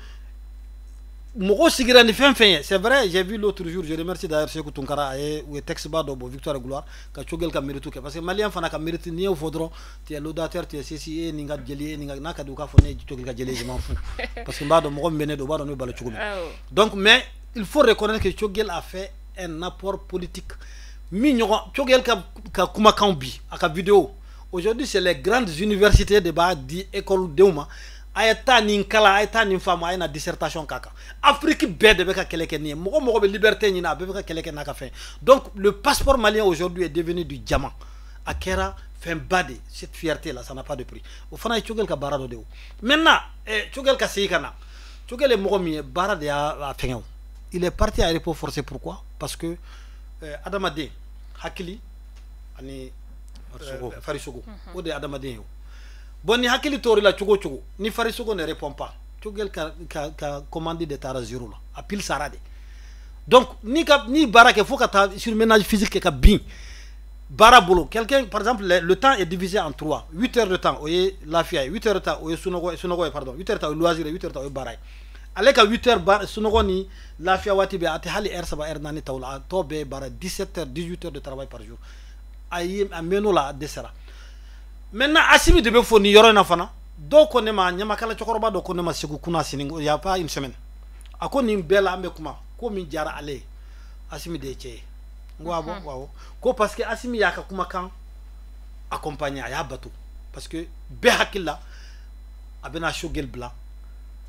mɔgɔ sigira ni fɛn fɛn ye c'est vrai j'ai vu l'autre jour je remercie d'ailleurs Sékou Tunkara a ye u ye texte ba dɔ bɔ Victoire et Gloire ka Choguel ka mérite kɛ parce que malien fana ka mérite n'i y'o fɔ dɔrɔn tu es laudateur tu es ceci nin ka jeli ye nin ka n'a ka di u k'a fɔ ne ye Choguel ka jeli ye je m'en fous parce que n b'a dɔn mɔgɔ min bɛ ne dɔn u b'a dɔn ne bɛ balo cogo min donc mais il faut reconnaître que Choguel a fait un apport politique min ɲɔgɔn Choguel ka kumakanw bi a ka vidéo aujourd'hui c'est les grandes universités de b'a di école denw ma a ye taa nin kala a ye taa nin faamu a ye na dissertation k'a kan Afrique bɛɛ de bɛ ka kɛlɛ kɛ nin ye mɔgɔ mɔgɔ bɛ liberté ɲini a bɛɛ bɛ ka kɛlɛ kɛ n'a ka fɛn donc le passeport malien aujourd'hui est devenu du diamant a kɛra fɛnba de cette fierté là ça n'a pas de prix o fana ye Choguel ka baara dɔ de o maintenant Choguel ka segin ka na Choguel ye mɔgɔ min ye baara de y'a fɛngɛ o il est parti à repos forcé pourquoi parce que adamaden hakili ani farisogo o de ye adamaden ye o bon ni hakili tori la cogo cogo ni farisogo ne répond pas Choguel ka commande de taara zéro la a pile sara de donc ni baara kɛ fo ka taa surménage physique kɛ ka bin baara bolo quelqu'un par exemple le temps est divisé en 3 8 heures de temps o ye lafiya ye 8 heures de temps o ye sunɔgɔ ye pardon 8 heures de temps o ye loisir ye 8 heures de temps o ye baara ye ale ka 8 heures sunɔgɔ ni lafiya waati bɛ a tɛ hali heure 3 heure 4 taw la a tɔ bɛɛ baara 17 heures 18 heures de travail par jour a mɛn'o la a dɛsɛra maintenant Assimi de bɛ fɔ nin yɔrɔ in na fana dɔw ko ne ma ɲamakala cɛkɔrɔba dɔ ko ne ma Sékou kuna sini il y a pas une semaine a ko nin bɛɛ la an bɛ kuma ko min diyara ale ye Assimi de ye cɛ ye n ko awɔ ko parce que Assimi y'a ka kumakan accompagner a y'a bato parce que bɛɛ hakili la a bɛna Choguel bila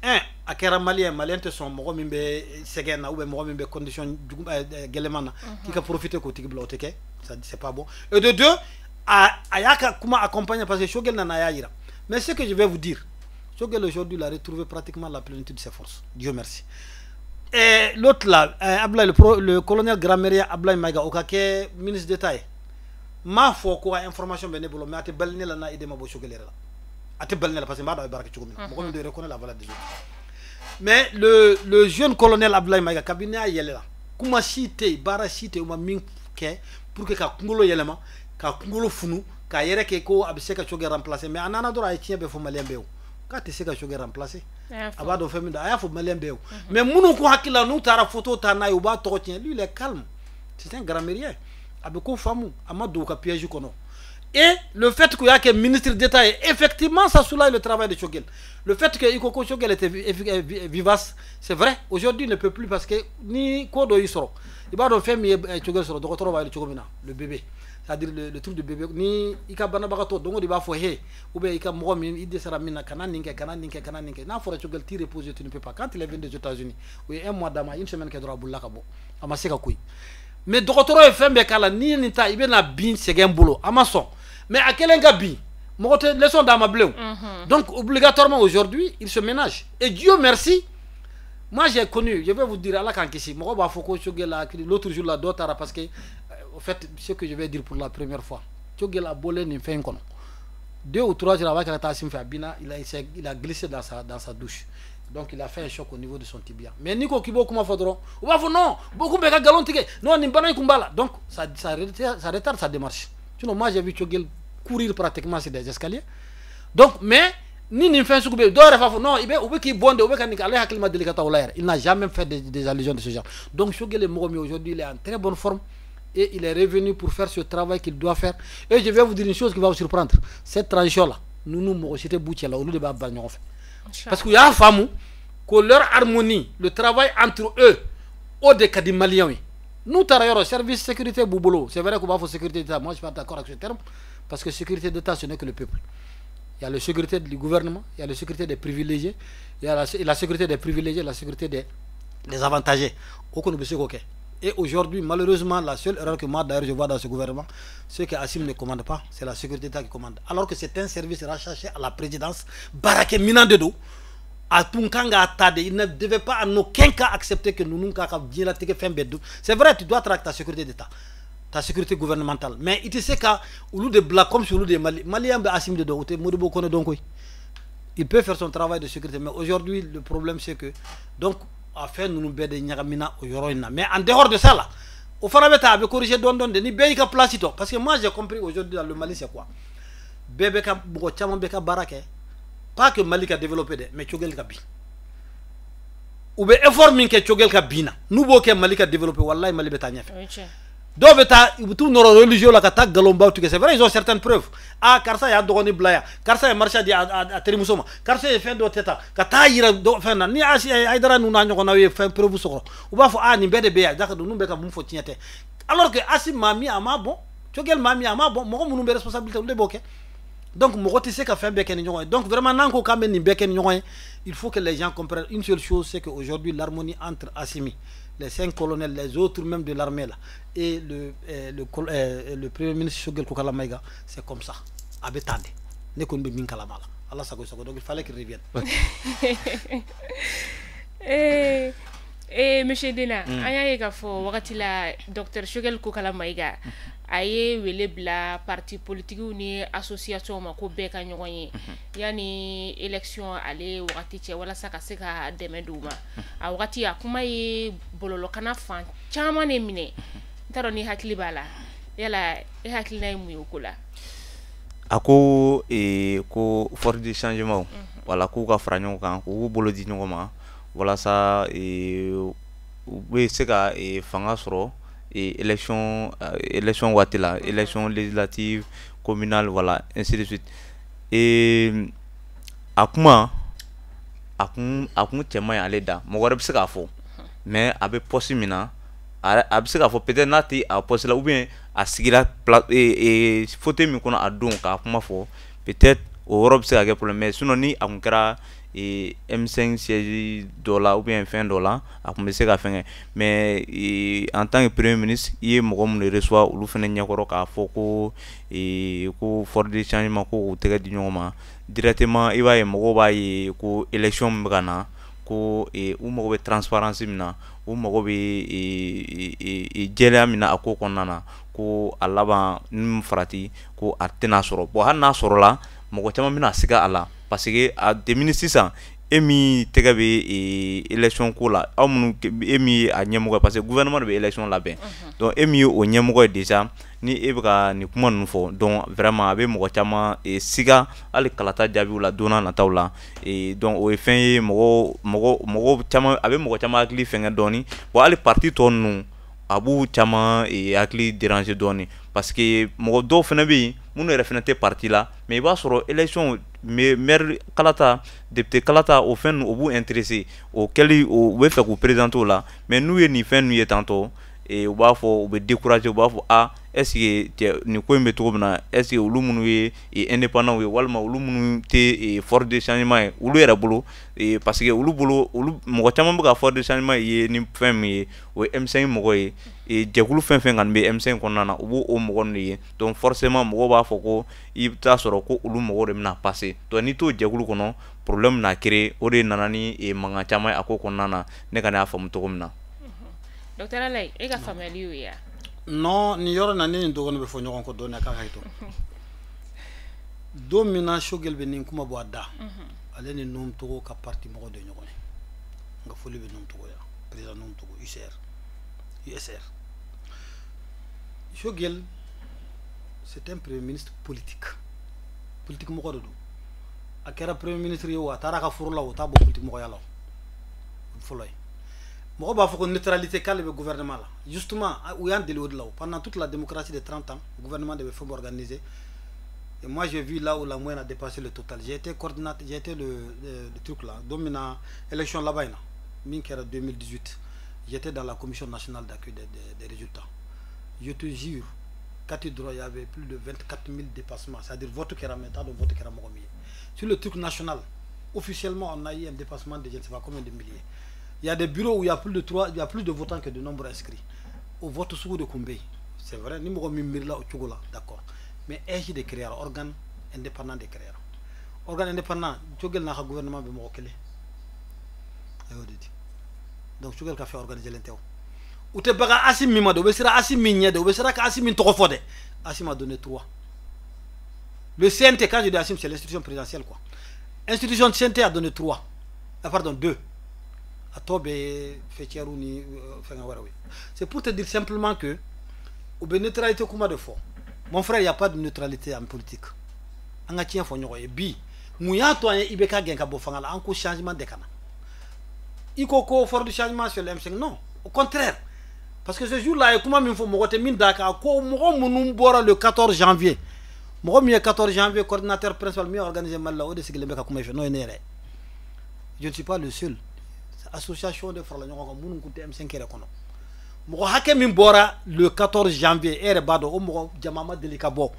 a kɛra malien tɛ sɔn mɔgɔ min bɛ sɛgɛn na ou bien mɔgɔ min bɛ condition gɛlɛman na k'i ka profiter k'o tigi bila o tɛ kɛ c'est pas bon et de deux a y'a ka kuma accompagner parce que Choguel nana a y'a yira mais ce que je vais vous dire Choguel aujourd'hui il a retrouvé pratiquement la plénitude de ses forces Dieu merci et l'autre là Ablaye le colonel Grameria Ablaye Maiga o ka kɛ ministre d'état ye m'a fɔ ko information bɛ ne bolo mais a tɛ bali ne la n'a idée ma bɔ Choguel yɛrɛ la a tɛ bali ne la parce que n b'a dɔn a bɛ baara kɛ cogo min na mɔgɔ min de reconnaît la valeur des autres mais le jeune colonel Ablaye Maiga kabini a yɛlɛla kuma si tɛ yen baara si tɛ yen o ma min kɛ pour que ka kunkolo yɛlɛma ka kunkolo funu ka yɛrɛ kɛ ko a bɛ se ka cogo remplacer mais a nana dɔrɔn a ye tiɲɛ bɛɛ fɔ maliyɛn bɛɛ ye k'a tɛ se ka cogo remplacer a b'a dɔn fɛn min don a y'a fɔ maliyɛn bɛɛ ye mais minnu ko hakili la n'u taara photo ta n'a ye u b'a tɔgɔ tiɲɛ lui il est calme c'est un grammairien a bɛ ko faamu a ma don u ka piège kɔnɔ. Et le fait qu'il y a que ministre d'État, effectivement, ça soulage le travail de Choguel. Le fait que Ikoko Choguel était vivace, c'est vrai. Aujourd'hui, il ne peut plus parce que ni Kodo Isoro. Il va donc faire Choguel sur le bébé. C'est-à-dire le truc de bébé. Ni Ika Banabagato, donc il va faire hey. Ou bien Ika Mohamed, il descend Mina, Kananinke. N'a pas Choguel tir reposer, tu ne peux pas. Quand il est venu des États-Unis, oui, un mois d'ama, une semaine qu'il doit bouler Kabo. Amaseka Koui. Mais docteur est fait, mais Kala, ni Nita, il vient à bin, c'est un boulot. Amason. Mais à quel gabi, leçon dans ma bleu. Donc obligatoirement aujourd'hui, il se ménage. Et Dieu merci, moi j'ai connu, je vais vous dire, Allah Kankisi, l'autre jour la d'autres parce que, au fait, ce que je vais dire pour la première fois, Tchogela Bolé n'y fait un con. 2 ou 3 jours avant qu'il il a glissé dans sa douche. Donc il a fait un choc au niveau de son tibia. Mais Nico Kibo comment faudra? Ou va non, beaucoup de galons ticket. Non, ni banane kumbala. Donc ça retarde sa démarche. Sinon moi j'ai vu Tchogel courir pratiquement sur des escaliers. Donc mais ni fait ce que non, il n'a jamais fait des allusions de ce genre. Donc Tchogel est mort, mais aujourd'hui il est en très bonne forme et il est revenu pour faire ce travail qu'il doit faire. Et je vais vous dire une chose qui va vous surprendre. Cette transition là, nous c'était bouti là, au lieu de fait. Parce qu'il y a un femme que leur harmonie, le travail entre eux, au déca des Maliens. Nous, travailleurs, service sécurité boubolo, c'est vrai qu'on va faire sécurité d'État. Moi, je ne suis pas d'accord avec ce terme, parce que sécurité d'État, ce n'est que le peuple. Il y a la sécurité du gouvernement, il y a la sécurité des privilégiés, il y a la sécurité des privilégiés, la sécurité des avantagés. Et aujourd'hui, malheureusement, la seule erreur que moi, d'ailleurs, je vois dans ce gouvernement, c'est que Assim ne commande pas, c'est la sécurité d'État qui commande. Alors que c'est un service rattaché à la présidence, Baraké Minandedo, à Tunkanga Atade, il ne devait pas en aucun cas accepter que nous nous c'est vrai, tu dois traquer ta sécurité d'État, ta sécurité gouvernementale. Mais il te sait qu'à lieu de black comme sur le de Mali, Malien Assim de Doté, Modibo Kone donc il peut faire son travail de sécurité. Mais aujourd'hui, le problème c'est que, donc, à faire nous de Nyagamina au Yoroina. Mais en dehors de ça là, au Farabeta avait corrigé Don ni Béka Placito. Parce que moi j'ai compris aujourd'hui dans le Mali c'est quoi? Bébeka Bochaman Beka Barake. Pas que Mali a développé, mais Tchogel Kabi. Ou bien effort que Tchogel Kabina. Nous que Mali a développé, Wallah Mali Betania. Donc, tout nos religieux la attaque Galomba, c'est vrai, ils ont certaines preuves. Ah, Karsa ya Dogoni Blaya, Karsa ya Marcha à Terimusoma, Karsa ya Fendo Teta, Kataïra Fena, ni Asi Aïdara Nunano, on avait fait preuve sur. Ou va faut ni Bede Bea, d'accord, nous Beka Moufo Tiente. Alors que Asi Mami Ama bon, Tchogel Mami Ama bon, mon nom de responsabilité de Boke. Donc, donc vraiment, il faut que les gens comprennent une seule chose, c'est qu'aujourd'hui, l'harmonie entre Assimi, les 5 colonels, les autres même de l'armée là, et le premier ministre Choguel Koukala Maïga, c'est comme ça. Abetande. Donc il fallait qu'il revienne. Monsieur Dena, aya ka fo wakati la Dr Choguel Koukala Maïga aye wele bla parti politique ni association ma ko be ka ɲɔgɔn ye yani élection ale wakati cɛ walasa ka se ka dɛmɛ d'u ma a wakati a kuma ye bololo kana fan caman ne minɛ n t'a dɔn ni hakili b'a la yala e hakilina ye mun ye o ko la a ko ko fort du changement wala k'u ka fara ɲɔgɔn kan k'u bolo di ɲɔgɔn ma walasa u bɛ se ka fanga sɔrɔ élection waati la élection législative communale voilà ainsi de suite et a kuma a kun cɛman ye ale da mɔgɔ wɛrɛ bɛ se k'a fɔ mais a bɛ poste min na a bɛ se k'a fɔ peut-être n'a tɛ a poste la ou bien a sigira fauteuil min kɔnɔ a don k'a kuma fɔ peut-être o yɔrɔ bɛ se ka kɛ problème mais sinon ni a kun kɛra M5 siège dɔ la ou bien fɛn dɔ la a kun bɛ se ka fɛngɛ mais en tant que premier ministre i ye mɔgɔ minnu reçoit olu fana ɲɛkɔrɔ k'a fɔ ko ko fort de changement ko k'u tɛgɛ di ɲɔgɔn ma directement i b'a ye mɔgɔw b'a ye ko élection min bɛ ka na ko u mago bɛ transparence min na u mago bɛ jɛlenya min na a ko kɔnɔna na ko a laban ni farati ko a tɛna sɔrɔ bon hali n'a sɔrɔla mɔgɔ caman bɛna siga a la parce que a demini sisan emi tega be élection ko la amunu emi a ɲɛmɔgɔ parce que gouvernement de be élection labɛn donc emi o ɲɛmɔgɔ déjà ni e bɛ ka ni kuma ninnu fɔ donc vraiment a bɛ mɔgɔ caman siga hali kalata jaabiw la donna nataw la donc o ye fɛn ye mɔgɔ caman a bɛ mɔgɔ caman hakili fɛngɛ dɔɔni bon hali parti tɔ ninnu a b'u caman hakili déranger dɔɔni parce que mɔgɔ dɔw fana bɛ yen minnu yɛrɛ fana tɛ parti la mais i b'a sɔrɔ élection maire kalata député kalata o fɛn o b'u intéressé o kɛli o bɛ fɛ k'u présenter o la mais n'u ye nin fɛn ninnu ye tantɔ u b'a fɔ u bɛ décourager u b'a fɔ est-ce que nin ko in bɛ cogo min na est-ce que olu minnu ye indépendant ye walima olu minnu tɛ force de changement ye olu yɛrɛ bolo parce que olu bolo olu mɔgɔ caman bɛ ka force de changement ye ni fɛn min ye o ye M5 mɔgɔ ye jɛkulu fɛn fɛn kɔni bɛ M5 kɔnɔna na u b'o o mɔgɔ ninnu ye donc forcément mɔgɔw b'a fɔ ko i bɛ taa sɔrɔ ko olu mɔgɔw de bɛna passer donc n'i t'o jɛkulu kɔnɔ problème na créer o de nana ni mankan caman ye a ko kɔnɔna na ne ka ne y'a faamu cogo min na. Docteur Alaye e ka faamuyali y'o ye wa? Non, ni yɔrɔ na ne ni dɔgɔnin bɛ fɔ ɲɔgɔn kɔ dɔɔni a ka hakili to don min na Choguel bɛ nin kuma bɔ a da ale ni Num Togo ka parti mɔgɔ de ɲɔgɔn ye n ka foli bɛ Num Togo ya président Num Togo USR Choguel c'est un premier ministre politique mɔgɔ de don a kɛra premier ministre ye o a taara ka furu la o t'a bɔ politique mɔgɔya la fɔlɔ ye mɔgɔ b'a fɔ ko neutralité k'ale bɛ gouvernement la justement u y'an deli o de la pendant toute la démocratie de 30 ans le gouvernement devait faire organiser et moi j'ai vu là où la moyenne a dépassé le total j'ai été coordinateur j'ai été le truc là donc maintenant élection là-bas min kɛra 2018 j'étais dans la commission nationale d'accueil des résultats je te jure il y avait plus de 24 000 dépassements c'est-à-dire vote kɛra maintenant de vote kɛra mɔgɔ min ye sur le truc national officiellement on a eu un dépassement de je ne sais pas combien de milliers. Il y a des bureaux où il y a plus de votants que de nombre inscrits. Au vote sous de Kumbé, c'est vrai, ni mo mi là au Tchogola, d'accord. Mais est-ce de créer un organe indépendant de créer. Organe indépendant, Tchogel n'a pas gouvernement de Morokele. Donc Tchogel a fait organiser l'interro. Ou te baga Assim Mimado, ou sera Assim Mignede, ou sera Assim Mintofode. Assim m'a donné 3. Le CNT, quand je dis Assim, c'est l'institution présidentielle quoi. L'institution de CNT a donné 3. Pardon, 2. C'est pour te dire simplement que au neutralité comme de fond. Mon frère, il n'y a pas de neutralité en politique. On a tient fonyo bi mouya to ibeka genka bo fangala en changement de kana. Iko ko fort du changement sur l'M5 non, au contraire. Parce que ce jour-là comment min fo mogote min daka ko mogo munum bora le 14 janvier. Mogo mi 14 janvier coordinateur principal mi organisé mal là au de sigile beka kuma non enere. Je ne suis pas le seul. Association de frères ñoko mënu ko M5 re kono mo hakke min bora le 14 janvier ere bado o mo jamama delika bo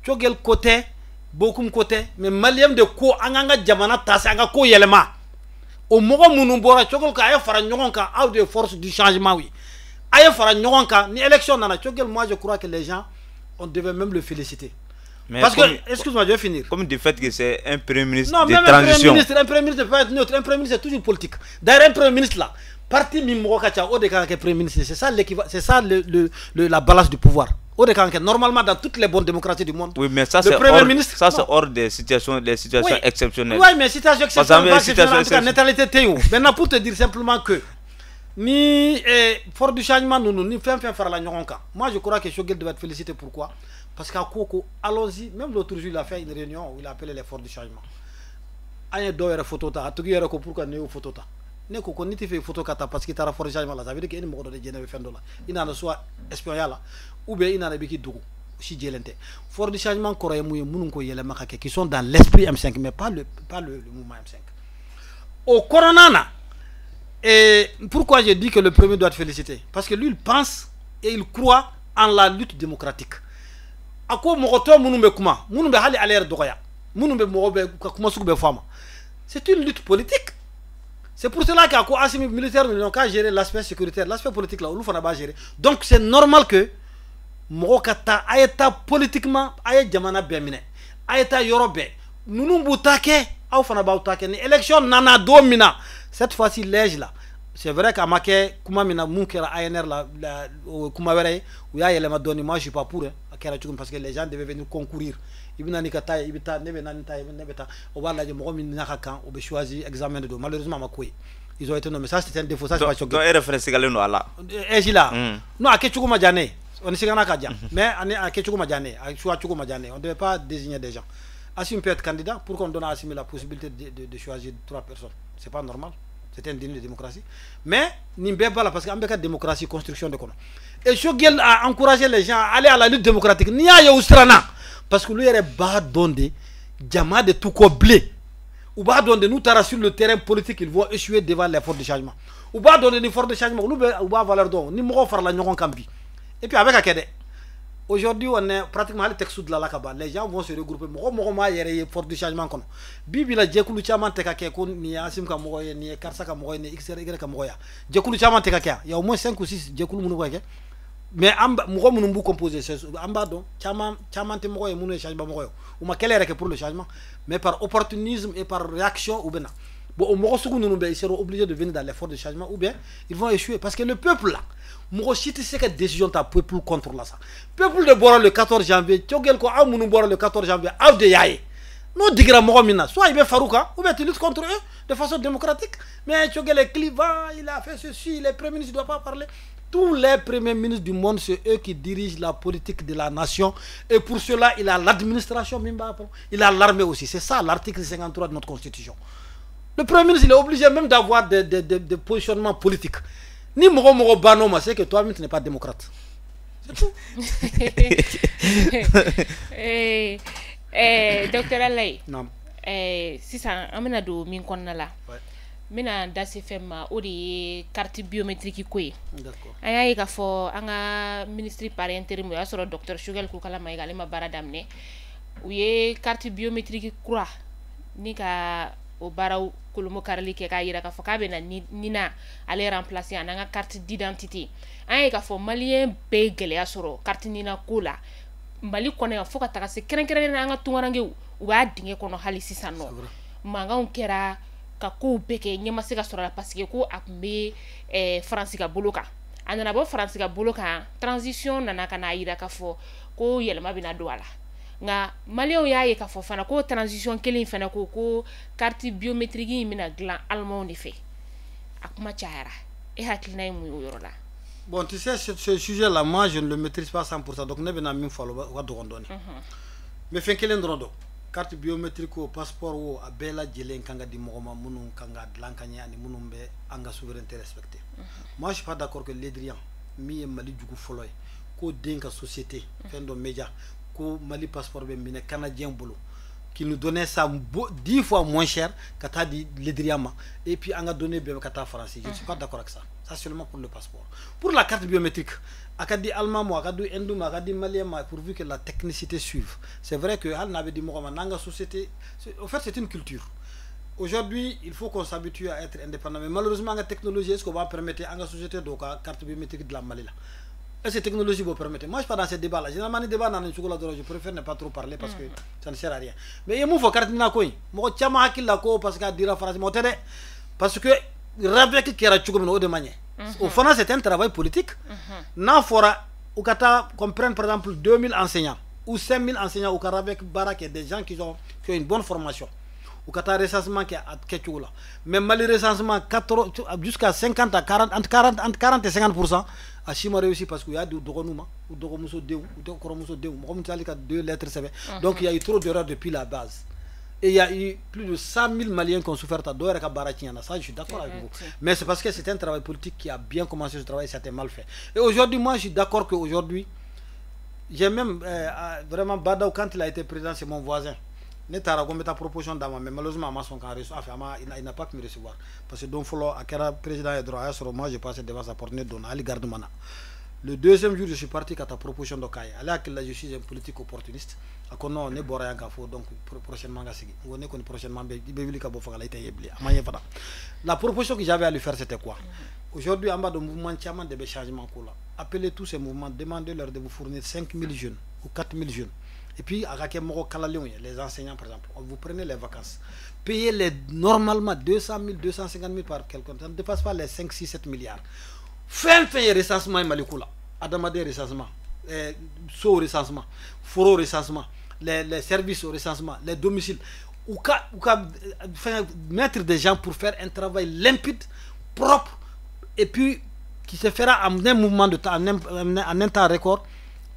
Choguel côté bokum côté mais maliem de ko anganga jamana tase anga ko yelema o mo mënu bora Choguel ka ay fara ñokon ka out de force du changement oui ay fara ñokon ka ni élection nana Choguel moi je crois que les gens on devait même le féliciter. Mais parce que, excuse-moi, je vais finir. Comme du fait que c'est un premier ministre de transition. Non, un premier ministre ne peut pas être neutre. Un premier ministre c'est toujours politique. D'ailleurs, un premier ministre là, parti Mimorokacha, au décan que premier ministre, c'est ça la balance du pouvoir. Au décan que normalement dans toutes les bonnes démocraties du monde. Oui, mais ça c'est hors des situations exceptionnelles. Oui, mais situation exceptionnelle. Neutralité Théo. Maintenant, pour te dire simplement que ni fort du changement, ni faire la nyonka. Moi, je crois que Choguel devait être félicité. Pourquoi? Parce qu'à Koko, allons-y, même l'autre jour, il a fait une réunion où il a appelé les forces du changement. Il y a deux photos, il y a pourquoi il y a photos. Il y a une photo parce qu'il y a force du changement. Ça veut dire qu'il y a une photo de général Fendola. Il y a soit espionnage ou bien il y a des dougou. Si j'ai l'intérêt. Force du changement, qui sont dans l'esprit M5, mais pas le mouvement M5. Au Coronana, et pourquoi j'ai dit que le premier doit être félicité? Parce que lui, il pense et il croit en la lutte démocratique. Ako mogoto munumbe kuma munumbe hali alaire doya munumbe mogobe kuma sukube fama c'est une lutte politique. C'est pour cela qu'ako asimi militaire n'ont qu'à gérer l'aspect sécuritaire, l'aspect politique là, on fana ba gérer. Donc c'est normal que mogokata ayeta politiquement ayet jamana bemine ayeta yorobe nunumbu take aw fana ba take ni élection nana domina cette fois-ci lège là. C'est vrai qu'à Maké, kuma mina munkera ANR la kuma wéré ou ya yelema doni moi je suis pas pour hein. parce que les gens devaient venir concourir. On choisir examen de dos. Malheureusement, ils ont été nommés. Ça, c'était un défaut. Ça, c'est pas choqué. Non, à Ketchoukou Madjane. On est mais à Ketchoukou Madjane, à Chouachoukou Madjane, on ne devait pas désigner des gens. Assim peut être candidat pour qu'on donne à Assim la possibilité de choisir 3 personnes. C'est pas normal. C'est un déni de démocratie. Mais, Nimbeba, parce qu'en la démocratie, construction de Kono. Et Choguel a encouragé les gens à aller à la lutte démocratique. Nia Yaustrana. Parce que lui, il est bas donné, Djama de tout blé. Ou bas donné, nous tara sur le terrain politique, ils vont échouer devant les forces de changement. Ou bas donné, les forces de changement, nous, ou bas valeur d'or, ni m'en faire la nyon cambi. Et puis avec Akede. Aujourd'hui, on est pratiquement le texte de la Lakaba. Les gens vont se regrouper. Moi, il y a fort de changement. Bibi la Djekulu Chaman Tekake, ni Asim Kamoye, ni Karsa Kamoye, ni XRY Kamoya. Djekulu Chaman Tekake. Il y a au moins 5 ou 6 Djekulu Mounouake. Mais Mouro Mounoumbou composé. Ambadon, Chaman Temoye, Mounou Changement Moyo. Ou ma quelle est pour le changement. Mais par opportunisme et par réaction, ou bien. Bon, au Moro Soukou Nounoubé, ils seront obligés de venir dans l'effort de changement, ou bien ils vont échouer. Parce que le peuple là, Morochiti, c'est quelle décision ta peuple contre là ça. Peuple de Bora le 14 janvier, Tchogel ko Amounou Bora le 14 janvier, Av de Yaye. Non, digra Moromina, soit il est Farouka, ou bien tu luttes contre eux de façon démocratique. Mais Tchogel est clivant, il a fait ceci, les premiers ministres ne doivent pas parler. Tous les premiers ministres du monde, c'est eux qui dirigent la politique de la nation. Et pour cela, il a l'administration, il a l'armée aussi. C'est ça l'article 53 de notre constitution. Le premier ministre, il est obligé même d'avoir des positionnements politiques. Ni Moro Banoma, c'est que toi-même, tu n'es pas démocrate. C'est tout. Docteur Alaye. Non. Si ça, amena do min konnala. Mina dasi fema o de carte biométrique koy. D'accord. Aya ka fo anga ministre par intérim ya soro docteur Choguel ko kala may galima baradamne. Uye carte biométrique croix ni ka o baraw kulumo karli ke ka yira ka fo ka be na nina aller remplacer ananga carte d'identité ay ka fo malien be gele ya soro carte nina kula mali kono fo ka taka se keren na nga tungarange u ba dinge kono hali sisano manga on kera ka ko be ke nyama se ka soro la parce que ko akbe France ka boloka anana bo France ka boloka transition nana kana yira ka fo ko yelma bina douala nga malio yaye ka fo fana ko transition kelin fana ko carte biométrique mina glan allemand fait akuma chaara e hakilina mu yorola. Bon, tu sais, ce sujet là, moi je ne le maîtrise pas 100%, donc ne vais pas me faire le mais fin kelen drodo carte biométrique au passeport ou a bela jelen kanga di mogoma munu kanga dlankanya ni munumbe anga souveraineté respectée. Moi je suis pas d'accord que l'Edrian mi e mali jugu foloy ko denka société fin do média ko mali passeport be mine canadien bolo qui nous donnait ça 10 fois moins cher qu'à l'Edriama et puis on a donné bien qu'à français. Je ne suis pas d'accord avec ça. Ça seulement pour le passeport. Pour la carte biométrique, akadi allemand, akadi hindou, akadi malien, pourvu que la technicité suive. C'est vrai que Al n'avait dit nanga société. En fait, c'est une culture. Aujourd'hui, il faut qu'on s'habitue à être indépendant. Mais malheureusement, la technologie, est-ce qu'on va permettre à la société de la carte biométrique de la Mali là? Est-ce que la technologie vous permet? Moi, je ne suis pas dans ce débat là. Généralement, les débats dans le chocolat, je préfère ne pas trop parler parce que ça ne sert à rien. Mais il faut carte na koy. Mo chama hakil la ko parce que dira France mo tede. Parce que avec qui era chocolat de manière. Au fond, c'est un travail politique. Na fora ou kata comprendre par exemple 2000 enseignants ou 5000 enseignants ou avec barak des gens qui ont une bonne formation. Ou kata recensement qui a ketchoula. Mais malheureusement jusqu'à 50 à 40 entre 40 et 50%. Achima réussi parce qu'il y a du Dogonuma, ou Dogomuso Deu, ou Dokoromuso Deu, deux lettres CV. Donc il y a eu trop d'erreurs depuis la base. Et il y a eu plus de 100 000 Maliens qui ont souffert à Doeraka Baratiana. Ça, je suis d'accord avec vous. Mais c'est parce que c'est un travail politique qui a bien commencé ce travail, c'était mal fait. Et aujourd'hui, moi, je suis d'accord qu'aujourd'hui, j'ai même vraiment Badao, quand il a été président, c'est mon voisin. Ne tara ta proposition d'ama mais malheureusement ma son il n'a pas pu me recevoir parce que donc follow akara président et droit sur moi je passais devant sa porte ne donne ali garde mana le deuxième jour je suis parti à ta proposition de Kaya alors que là je suis un politique opportuniste akono ne bora yanka fo donc prochainement ga sigi on est prochainement be bibli ka bo fa la ite yebli amanye fada la proposition que j'avais à lui faire c'était quoi aujourd'hui en bas de mouvement tiaman de changement ko là appelez tous ces mouvements demandez-leur de vous fournir 5000 jeunes ou 4000 jeunes. Et puis, les enseignants, par exemple, vous prenez les vacances, payez les normalement 200 000, 250 000 par quelqu'un, ça ne dépasse pas les 5, 6, 7 milliards. Fin recensement, Malikoula, Adamade recensement. saut au recensement, forum au recensement, les services au recensement, les domiciles, ou mettre des gens pour faire un travail limpide, propre, et puis qui se fera en un mouvement de temps, en un temps record.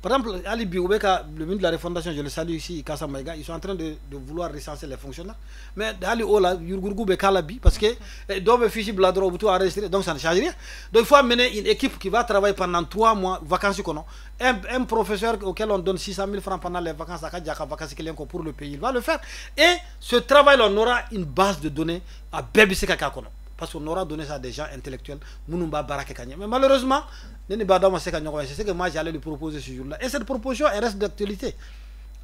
Par exemple, Ali Bioubeka, le ministre de la Refondation, je le salue ici, Kassa Maïga, ils sont en train de vouloir recenser les fonctionnaires. Mais Ali Ola, Yurgurgou Bekalabi, parce que doivent fichier Bladro tout enregistré, donc ça ne change rien. Donc il faut amener une équipe qui va travailler pendant 3 mois, vacances qu'on a. Un professeur auquel on donne 600 000 francs pendant les vacances, vacances pour le pays, il va le faire. Et ce travail-là, on aura une base de données à Bébé Kakakono. Parce qu'on aura donné ça à des gens intellectuels, Mounumba Barake Kanye. Mais malheureusement, c'est ce que moi j'allais lui proposer ce jour-là. Et cette proposition, elle reste d'actualité.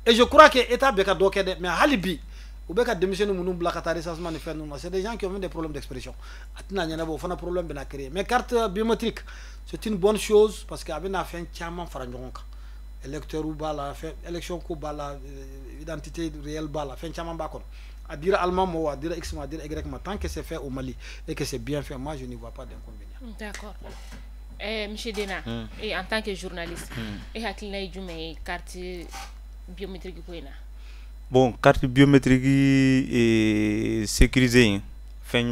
Et je crois que l'État Beka Dokede, mais Halibi, ou Beka démissionne Mounoum Blakatari, c'est des gens qui ont des problèmes d'expression. Mais carte biométrique, c'est une bonne chose parce qu'il y a fait un tiamant faranjonka. Électeur ou bala, élection ou bala, identité réelle bala, fait un tiamant bakon. À dire allemand, à dire X, à dire Y, tant que c'est fait au Mali et que c'est bien fait, moi je n'y vois pas d'inconvénient. D'accord. Monsieur Dena, et en tant que journaliste, et Hakilna Djoume, carte biométrique Kouena. Bon, carte biométrique est sécurisée, fin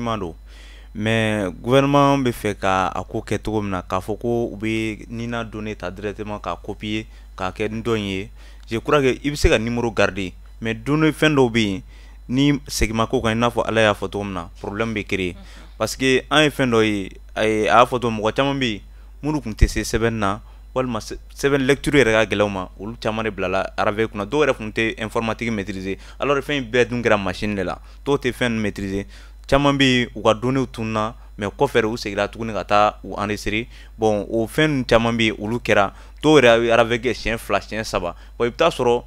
mais gouvernement be fait qu'à coquet tout na k'a foko ou be nina donné ta directement qu'à copier qu'à qu'un donné. Je crois que il se numéro gardé, mais donner fin d'obéir. Ni segma ko kan nafo ala ya photo na problème be créé parce que en fin do ay a photo mo chama bi munu kun tc 7 na walma 7 lecture ga gelawma ulu chama ne blala arave kuna do ref kunte informatique maîtriser alors fin be dun gra machine la to te fin maîtriser chama bi u ga donner tunna mais ko faire u segira tukuni kata u enregistrer bon au fin chama bi ulu kera to arave ge chien flash chien saba bo ipta soro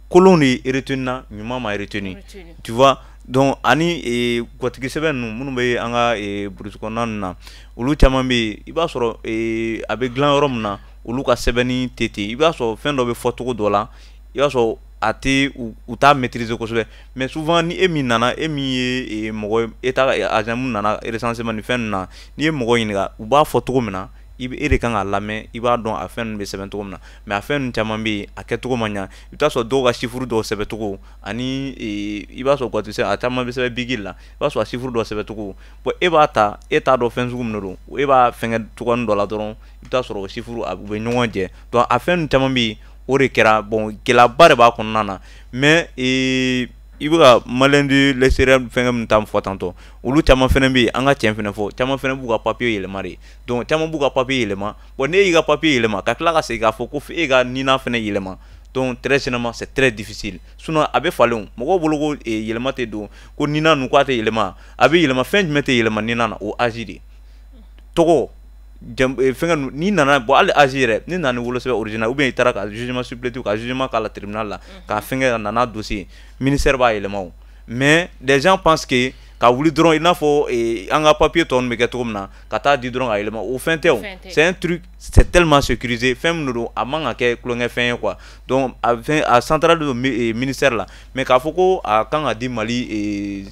colonne retenu nyuma ma retenu tu vois donc ani e gotiki seben munu be anga e bruskona na ulu chamambe iba soro e abe glan rom na ulu ka sebeni tete iba so fin do be photo do la iba so ate ou ta maîtriser ko sobe mais souvent ni emi nana emi e mogo eta agent mun nana recensement ni fin na ni mogo yinga u ba photo mina ere kan a lamɛn i b'a dɔn a fɛn bɛ sɛbɛn cogo min na mais a fɛn caman bɛ yen a kɛcogo man ɲa i bɛ taa sɔrɔ dɔw ka chiffre dɔw sɛbɛn cogo ani i b'a sɔrɔ gɔti sɛ a caman bɛ sɛbɛn bigi la i b'a sɔrɔ a chiffre dɔw sɛbɛn cogo bon e b'a ta e t'a dɔn fɛn sugu min don e b'a fɛngɛ cogoyanin dɔ la dɔrɔn i bɛ taa sɔrɔ o chiffre u bɛ ɲɔgɔn jɛ donc a fɛn caman bɛ yen o de kɛra bon gɛlɛyaba de b'a kɔnɔna na mais i bɛ ka maliyɛn de l'extérieur fɛngɛ min ta fɔ tantɔ olu caman fɛnɛ bɛ yen an ka tiɲɛ fɛnɛ fɔ caman fɛnɛ b'u ka papier yɛlɛma de donc caman b'u ka papier yɛlɛma bon ne y'i ka papier yɛlɛma ka tila ka segin k'a fɔ ko e ka nina fɛnɛ yɛlɛma donc très généralement c'est très difficile sinon a bɛ falen mɔgɔw bolo ko yɛlɛma tɛ don ko nina ninnu k'a tɛ yɛlɛma a bɛ yɛlɛma fɛn jumɛn tɛ yɛlɛma nina na o âge de tɔgɔ fɛngɛ ni nana bon hali âge yɛrɛ ni nana ni wolosɛbɛn original ou bien i taara ka jugement supplétif ka jugement k'a la tribunal la k'a fɛngɛ nana dossier ministère b'a yɛlɛma o mais les gens pensent que ka wuli dɔrɔn i n'a fɔ an ka papier tɔ ninnu bɛ kɛ cogo min na ka taa di dɔrɔn ka yɛlɛma o fɛn tɛ o c'est un truc c'est tellement sécurisé fɛn min don a man ka kɛ kulonkɛ fɛn ye quoi donc a centrale don ministère la mais k'a fɔ ko a kan ka di Mali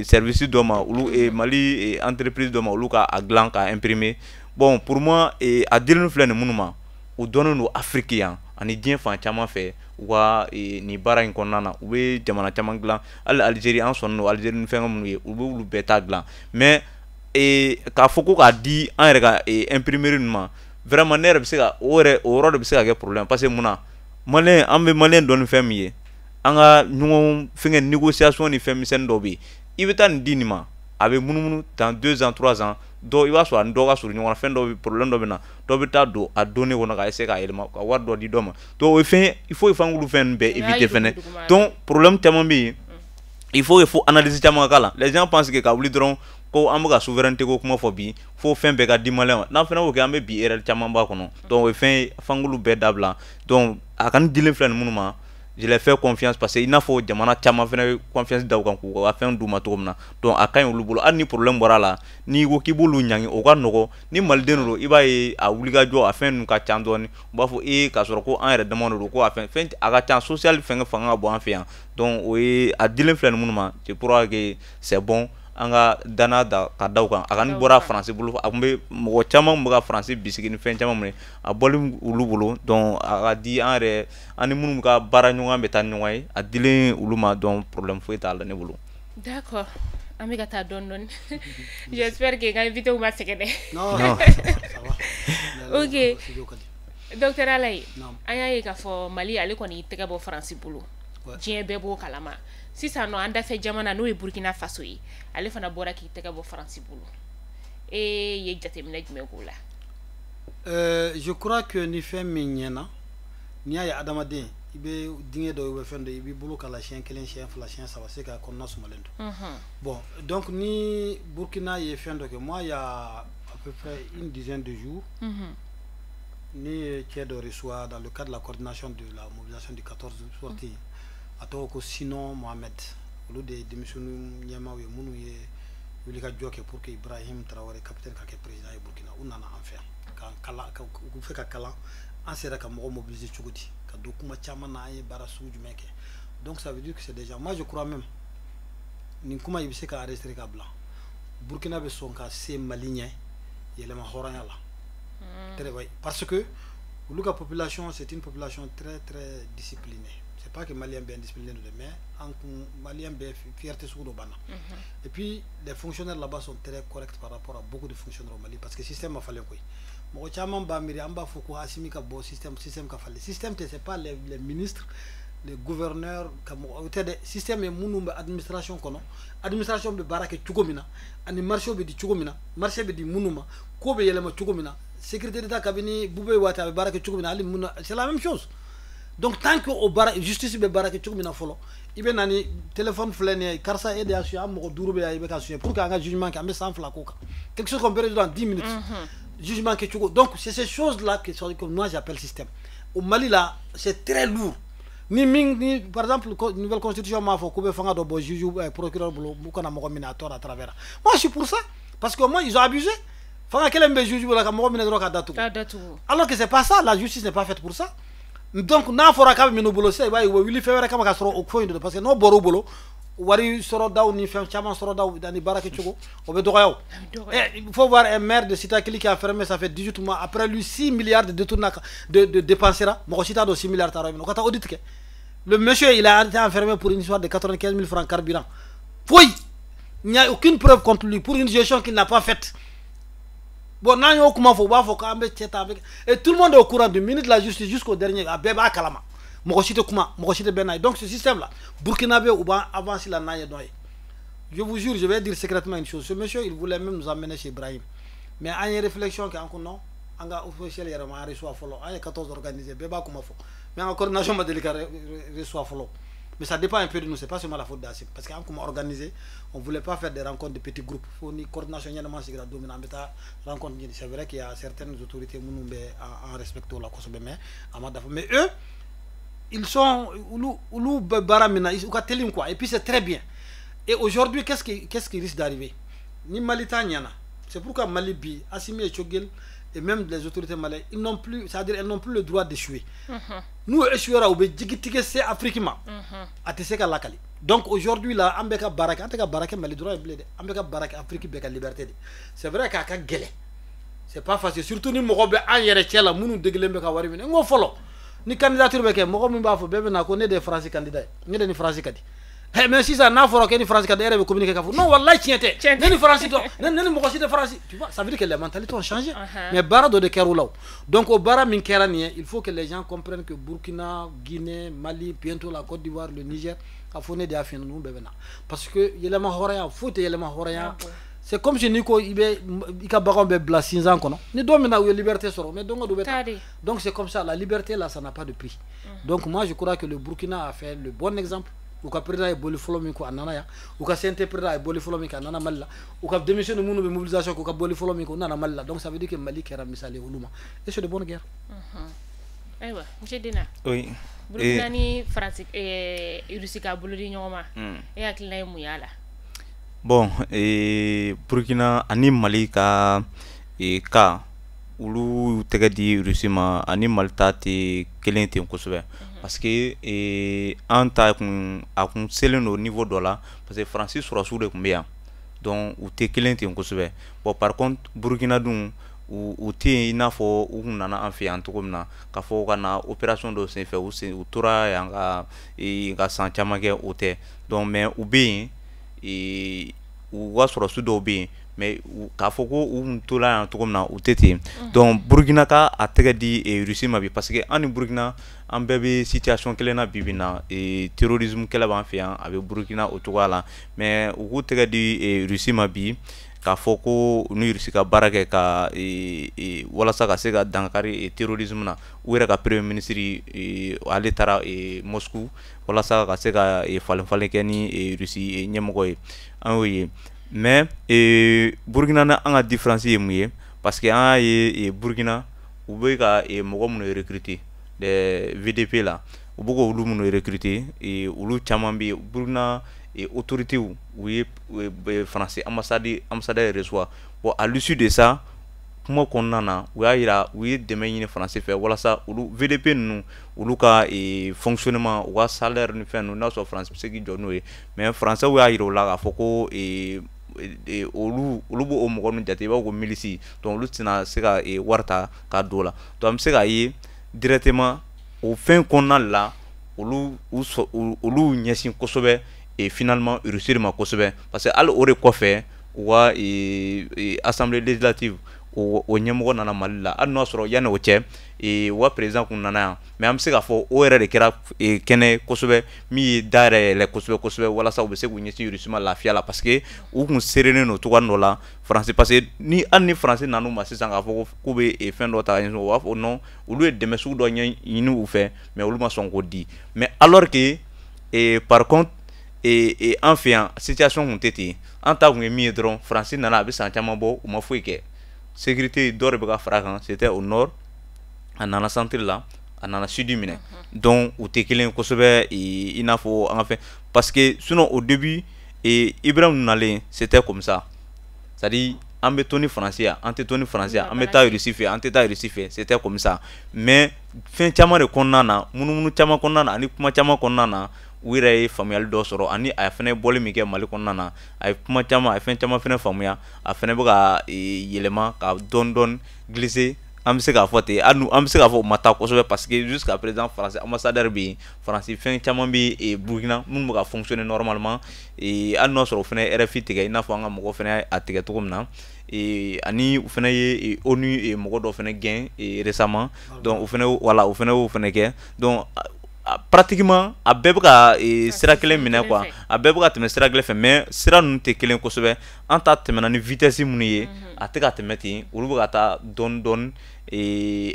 service dɔ ma olu Mali entreprise dɔ ma olu ka a dilan ka imprimer bon pour moi a dilen filɛ nin minnu ma o dɔnnen don Afrique yan ani diɲɛ fan caman fɛ u ka nin baara in kɔnɔna na u bɛ jamana caman dilan hali Algérie an sɔnnen don Algérie ni fɛngɛ minnu ye u bɛ olu bɛɛ ta dilan mais k'a fɔ ko k'a di an yɛrɛ ka imprimerie ninnu ma vraiment ne yɛrɛ bɛ se ka o yɔrɔ de bɛ se ka kɛ problème parce que munna maliyɛn an bɛ maliyɛn dɔn ni fɛn min ye an ka ɲɔgɔn fɛngɛ négociation ni fɛn misɛnnin dɔw bɛ yen i bɛ taa nin di nin ma a bɛ munumunu dans 2 ans 3 ans dɔw i b'a sɔrɔ a ni dɔw ka surun ɲɔgɔn na fɛn dɔw bɛ problème dɔ bɛ na dɔw bɛ taa don a donné kɔnɔ ka essayer k'a yɛlɛma ka wari dɔ di dɔ ma donc o ye fɛn il faut fɛn k'olu fɛn bɛɛ éviter fɛnɛ donc problème caman bɛ yen il faut analyse caman ka k'a la les gens pensent que ka wuli dɔrɔn ko an bɛ ka souveraineté ko kuma fɔ bi fo fɛn bɛɛ ka di maliyɛn ma n'an fɛnɛ y'o kɛ an bɛ bi erreur caman b'a kɔnɔ donc o ye fɛn ye f'an k'olu bɛɛ dabila donc a kɔni dilen filɛ nin minnu ma je les fais confiance parce que i n'a fɔ jamana caman fɛnɛ confiance da u kan k'u ka fɛn d'u ma cogo min na donc a ka ɲi olu bolo hali ni problème bɔra a la n'i ko k'i b'olu ɲangi o ka nɔgɔ ni maliden don i b'a ye a wulikajɔ a fɛn ninnu ka ca dɔɔni u b'a fɔ k'a sɔrɔ ko an yɛrɛ dama de don ko a fɛn a ka ca social fɛngɛ fanga ka bon an fɛ yan donc o ye a dilen filɛ nin minnu ma je crois que c'est bon an ka dana da ka daw kan a kɔni bɔra faransi bolo a kun bɛ mɔgɔ caman kun bɛ ka faransi bisigi ni fɛn caman minɛ a bɔli olu bolo donc a ka di an yɛrɛ an ni minnu ka baara ɲɔgɔn bɛ taa ni ɲɔgɔn ye a dilen olu ma donc problème foyi t'a la ne bolo. D'accord. An bɛ ka taa dɔɔni dɔɔni. J'espère que n ka invité ma sɛgɛn dɛ. Non, ça va. Ok. Docteur Alaye, an y'a ye k'a fɔ Mali ale kɔni y'i tɛgɛ bɔ Faransi bolo. Diɲɛ bɛɛ b'o kalama. Sisan nɔ an dafɛ jamana n'o ye Burkina Faso ye ale fana bɔra k'i tɛgɛ bɔ Faransi bolo. Ye jateminɛ jumɛn k'o la? Je crois que ni fɛn min ɲɛna n'i y'a ye adamaden i bɛ dingɛ dɔ i bɛ fɛn dɔ i b'i bolo k'a la siɲɛ kelen siɲɛ fila siɲɛ saba c'est k'a kɔnɔna sumalen don. Bon donc ni Burkina ye fɛn dɔ kɛ moi il y a à peu près une dizaine de jours. Ni cɛ dɔ reçoit dans le cadre de la coordination de la mobilisation du 14 sorti a tɔgɔ ko Sinon Mohamed olu de ye denmisɛnninw ɲɛmaaw ye minnu ye wuli ka jɔ kɛ pour que Ibrahim Traoré capitaine ka kɛ président ye Burkina u nana an fɛ yan k'an kalan u fɛ ka kalan an sera ka mɔgɔ mobiliser cogo di ka don kuma caman na an ye baara sugu jumɛn kɛ donc ça veut dire que c'est des gens moi je crois même nin kuma i bɛ se ka enregistrer ka bila Burkina bɛ sɔn ka se Mali ɲɛ yɛlɛma hɔrɔnya la. Très bien. Parce que la population, c'est une population très très disciplinée. C'est pas que les Maliens bien disciplinés, mais les Maliens bien fierté sur le banc. Et puis les fonctionnaires là-bas sont très corrects par rapport à beaucoup de fonctionnaires au Mali parce que le système a fallu quoi. Moi, le système, c'est pas les ministres, les gouverneurs, le système est mon administration kono. Administration be barake chugomina, ani marché be di chugomina, marché be di munuma, ko be yelema chugomina. Secrétaire d'État cabinet boubé wata barake chugomina ali muna, c'est la même chose. Donc tant que au bar justice be barake chugomina folo, ibe nani téléphone flène karsa aide à suya mo duru be ya ibe ka suya pour qu'un jugement qui a 100 flacoka. Quelque chose qu'on peut résoudre dans 10 minutes. Jugement que chugo. Donc c'est ces choses là que moi j'appelle système. Au Mali là, c'est très lourd. Ni par exemple nouvelle constitution m'a fait couper fanga do juge procureur bu kana mo minator à travers. Moi je suis pour ça parce que moi ils ont abusé. Fanga quel mbe juge la mo minator ka datu. Alors que c'est pas ça, la justice n'est pas faite pour ça. Donc na fora ka mino bolo c'est ba wili fevere kama ka soro au point de parce que no boro bolo wari soro daw ni fem chama soro daw dani barake chugo obe dogayaw. Il faut voir un maire de Sitakili qui a fermé ça fait 18 mois après lui 6 milliards de détournements de dépensera mo cita do 6 milliards taro no kata audit ke. Le monsieur il a été enfermé pour une histoire de 95 000 francs carburant. Oui, il n'y a aucune preuve contre lui pour une gestion qu'il n'a pas faite. Bon, et tout le monde est au courant du ministre de la Justice jusqu'au dernier. Donc ce système-là, Burkinabé ou avance la naïe. Je vous jure, je vais dire secrètement une chose. Ce monsieur, il voulait même nous emmener chez Ibrahim. Mais il y a une réflexion qui est encore non. Il y a officiel, il y a 14 organisés. Mais encore une nation reçoit follow. Mais ça dépend un peu de nous, c'est pas seulement la faute d'Asim. Parce qu'on a organisé, on ne voulait pas faire des rencontres de petits groupes. Il faut une coordination, c'est vrai qu'il y a certaines autorités en respectant la cause. Mais eux, ils sont et puis c'est très bien. Et aujourd'hui, qu'est-ce qui risque d'arriver? Ni Malitaniana. C'est pourquoi Malibi, Assimi et Chogil, et même les autorités maliennes, ils n'ont plus, c'est-à-dire elles n'ont plus le droit d'échouer. Nous échouera au Bédjigitike c'est africain. Ateseka lakali. Donc aujourd'hui là, ambeka baraka, anteka baraka mais le droit est blé. Ambeka baraka Afrique beka liberté. C'est vrai qu'à gueule. C'est pas facile. Surtout ni mogobe an yere tiela munu degle mbeka wari mine. Ngo follow. Ni candidature beke mogo mba fo bebe na ko ne des français candidats. Ni des français kadi. Mais si ça n'a pas fait France quand elle communiquer non wallahi tienté ni France ni mo de France tu vois ça veut dire que les mentalités ont changé mais barado de Kerulaw donc au bara min kerani il faut que les gens comprennent que Burkina, Guinée, Mali, bientôt la Côte d'Ivoire, le Niger a fourni des affaires nous bébé parce que yelema horaya faut yelema horaya c'est comme si Nico ika bagon be bla 6 ans kono ni do mena liberté soro mais donc c'est comme ça la liberté là ça n'a pas de prix donc moi je crois que le Burkina a fait le bon exemple ou ka président e boli folo min ko anana ya ou ka CNT président e boli folo min ka anana malla ou ka démission de munu be mobilisation ko ka boli folo min ko nana malla donc ça veut dire que Mali kera misali uluma et c'est de bonne guerre. Aywa monsieur Dina oui Burkina ni France Russie ka bolodi ñoma e ak lay mu yala bon Burkina ani Mali ka ka ulu tɛgɛ di Russie ma ani Mali ta tɛ kelen ten kosɛbɛ parce que an ta a kun selen no niveau dɔ la parce que Fransi sɔrɔsiw de kun bɛ yan donc u tɛ kelen ten kosɛbɛ. Bon par contre Burkina dun u tɛ yen i n'a fɔ u kun nana an fɛ yan cogo min na k'a fɔ ka na opération dɔ senfɛ u tora yan ka san caman kɛ o tɛ. Donc mais u bɛ yen u ka sɔrɔsiw dɔw bɛ yen mais k'a fɔ ko u kun tola yan cogo min na u tɛ ten. Donc Burkina ka a tɛgɛ di Russie ma bi parce que an ni Burkina an bɛɛ bɛ situation kelen na bi bi in na terrorisme kɛlɛ b'an fɛ yan a bɛ Burkina o cogoya la mais u k'u tɛgɛ di Russie ma bi k'a fɔ ko u ni Russie ka baara kɛ ka walasa ka se ka dankari terrorisme na u yɛrɛ ka premier ministre ale taara Moscou walasa ka se ka falen falen kɛ ni Russie ɲɛmɔgɔ ye an y'o ye. Mais Burkina na an ka différence ye mun ye parce que an y'a ye Burkina u bɛ ka mɔgɔ minnu recruter des VDP la u bɛ k'olu minnu recruter olu caman bɛ yen Burkina autorités u ye français ambassadeur reçoit. Bon à l'issue de ça kuma kɔnɔna na u y'a yira u ye dɛmɛ ɲini français fɛ walasa olu VDP ninnu olu ka fonctionnement u ka salaire ni fɛn ninnu n'a sɔrɔ français bɛ se k'i jɔ n'o ye mais français y'a yira u la k'a fɔ ko olu b'o mɔgɔ ninnu jate i b'a fɔ ko milice donc olu tɛna se ka wari ta k'a don o la donc an bɛ se k'a ye directement o fɛn kɔnɔna la olu ɲɛsin kosɛbɛ finalement Russie ma kosɛbɛ parce que hali o de kɔfɛ u ka assemblée législative o ɲɛmɔgɔ nana Mali la hali n'o y'a sɔrɔ yanni o cɛ u ka président kun nana yan mais an bɛ se k'a fɔ o yɛrɛ de kɛra kɛnɛ kosɛbɛ min ye da yɛrɛ yɛlɛ kosɛbɛ walasa u bɛ se k'u ɲɛsin Russie ma lafiya la parce que u kun serennen don cogoya dɔ la français parce que hali ni français nan'u ma sisan k'a fɔ k'u bɛ fɛn dɔ ta ka ɲɛsin u b'a fɔ non olu ye dɛmɛ sugu dɔ ɲini u fɛ mais olu ma sɔn k'o di mais alors que par contre an fɛ yan situation kun tɛ ten an ta kun ye min ye dɔrɔn français nana a bɛ san caman bɔ u ma foyi kɛ sécurité dɔ de bɛ ka fara kan c'était au nord a nana centre la a nana sud minɛ donc u tɛ kelen kosɛbɛ i n'a fɔ an ka fɛn parce que sinon au début Ibrahim nalen c'était comme ça c'est-à-dire an bɛ to ni français yan an tɛ to ni français yan an bɛ taa Russie fɛ an tɛ taa Russie fɛ c'était comme ça mais fɛn caman de kɔnɔna na munumunu caman kɔnɔna na ani kuma caman kɔnɔna na u yɛrɛ ye faamuyali dɔ sɔrɔ ani a fɛnɛ bɔli min kɛ Mali kɔnɔna na a ye kuma caman a ye fɛn caman fɛnɛ faamuya a fɛnɛ bɛ ka yɛlɛma ka dɔɔni glisser an bɛ se k'a fɔ ten an bɛ se k'a fɔ o ma taa kosɛbɛ parce que jusqu'à présent français ambassadeur bɛ yen français fɛn caman bɛ Burkina minnu bɛ ka fonctionner normalement hali n'o y'a sɔrɔ o fɛnɛ RFI tigɛ i n'a fɔ an ka mɔgɔ fɛnɛ a tigɛ cogo min na ani u fɛnɛ ye ONU mɔgɔ dɔ fɛnɛ gɛn récemment donc o fɛnɛ voilà o fɛnɛ y'o fɛnɛ kɛ donc pratiquement a bɛɛ bɛ ka sira kelen minɛ quoi a bɛɛ bɛ ka tɛmɛ sira kelen fɛ mais sira ninnu tɛ kelen kosɛbɛ an ta tɛmɛna ni vitesse minnu ye a tɛ ka tɛmɛ ten olu bɛ ka taa dɔɔni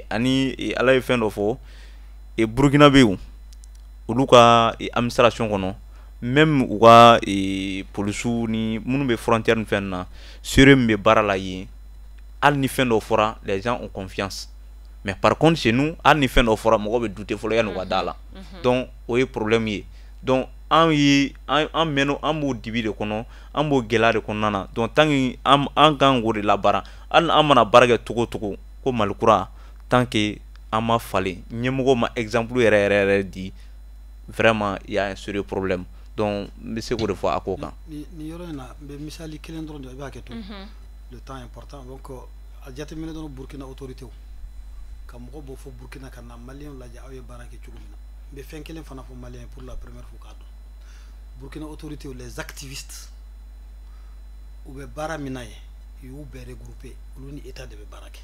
ani ala ye fɛn dɔ fɔ Burkina bɛ yen olu ka administration kɔnɔ même u ka policiers ni minnu bɛ frontière ni fɛn na serein min bɛ baara la yen hali ni fɛn dɔ fɔra les gens ont confiance. Mais par contre chez nous hali ni fɛn dɔ fɔra mɔgɔ bɛ douter fɔlɔ yanni u ka da la donc o ye problème ye donc an mɛnna an b'o dibi de kɔnɔ an b'o gɛlɛya de kɔnɔna na donc tant que an kan k'o de labaara hali an mana baara kɛ cogo cogo ko Mali kura tant que an ma falen ɲɛmɔgɔ ma exemple yɛrɛ di vraiment il y a un sérieux problème donc n bɛ se k'o de fɔ a ko kan. ni yɔrɔ in na n bɛ misali kelen dɔrɔn de i b'a kɛ to le temps est important donc a jateminɛ dɔrɔn Burkina autorité ka mɔgɔ bɔ fɔ Burkina ka na maliyɛnw lajɛ aw ye baara kɛ cogo min na n bɛ fɛn kelen fana fɔ maliyɛn pour la première fois k'a dɔn Burkina autorité les activistes u bɛ baara min na yen u y'u bɛɛ regrouper olu ni état de bɛ baara kɛ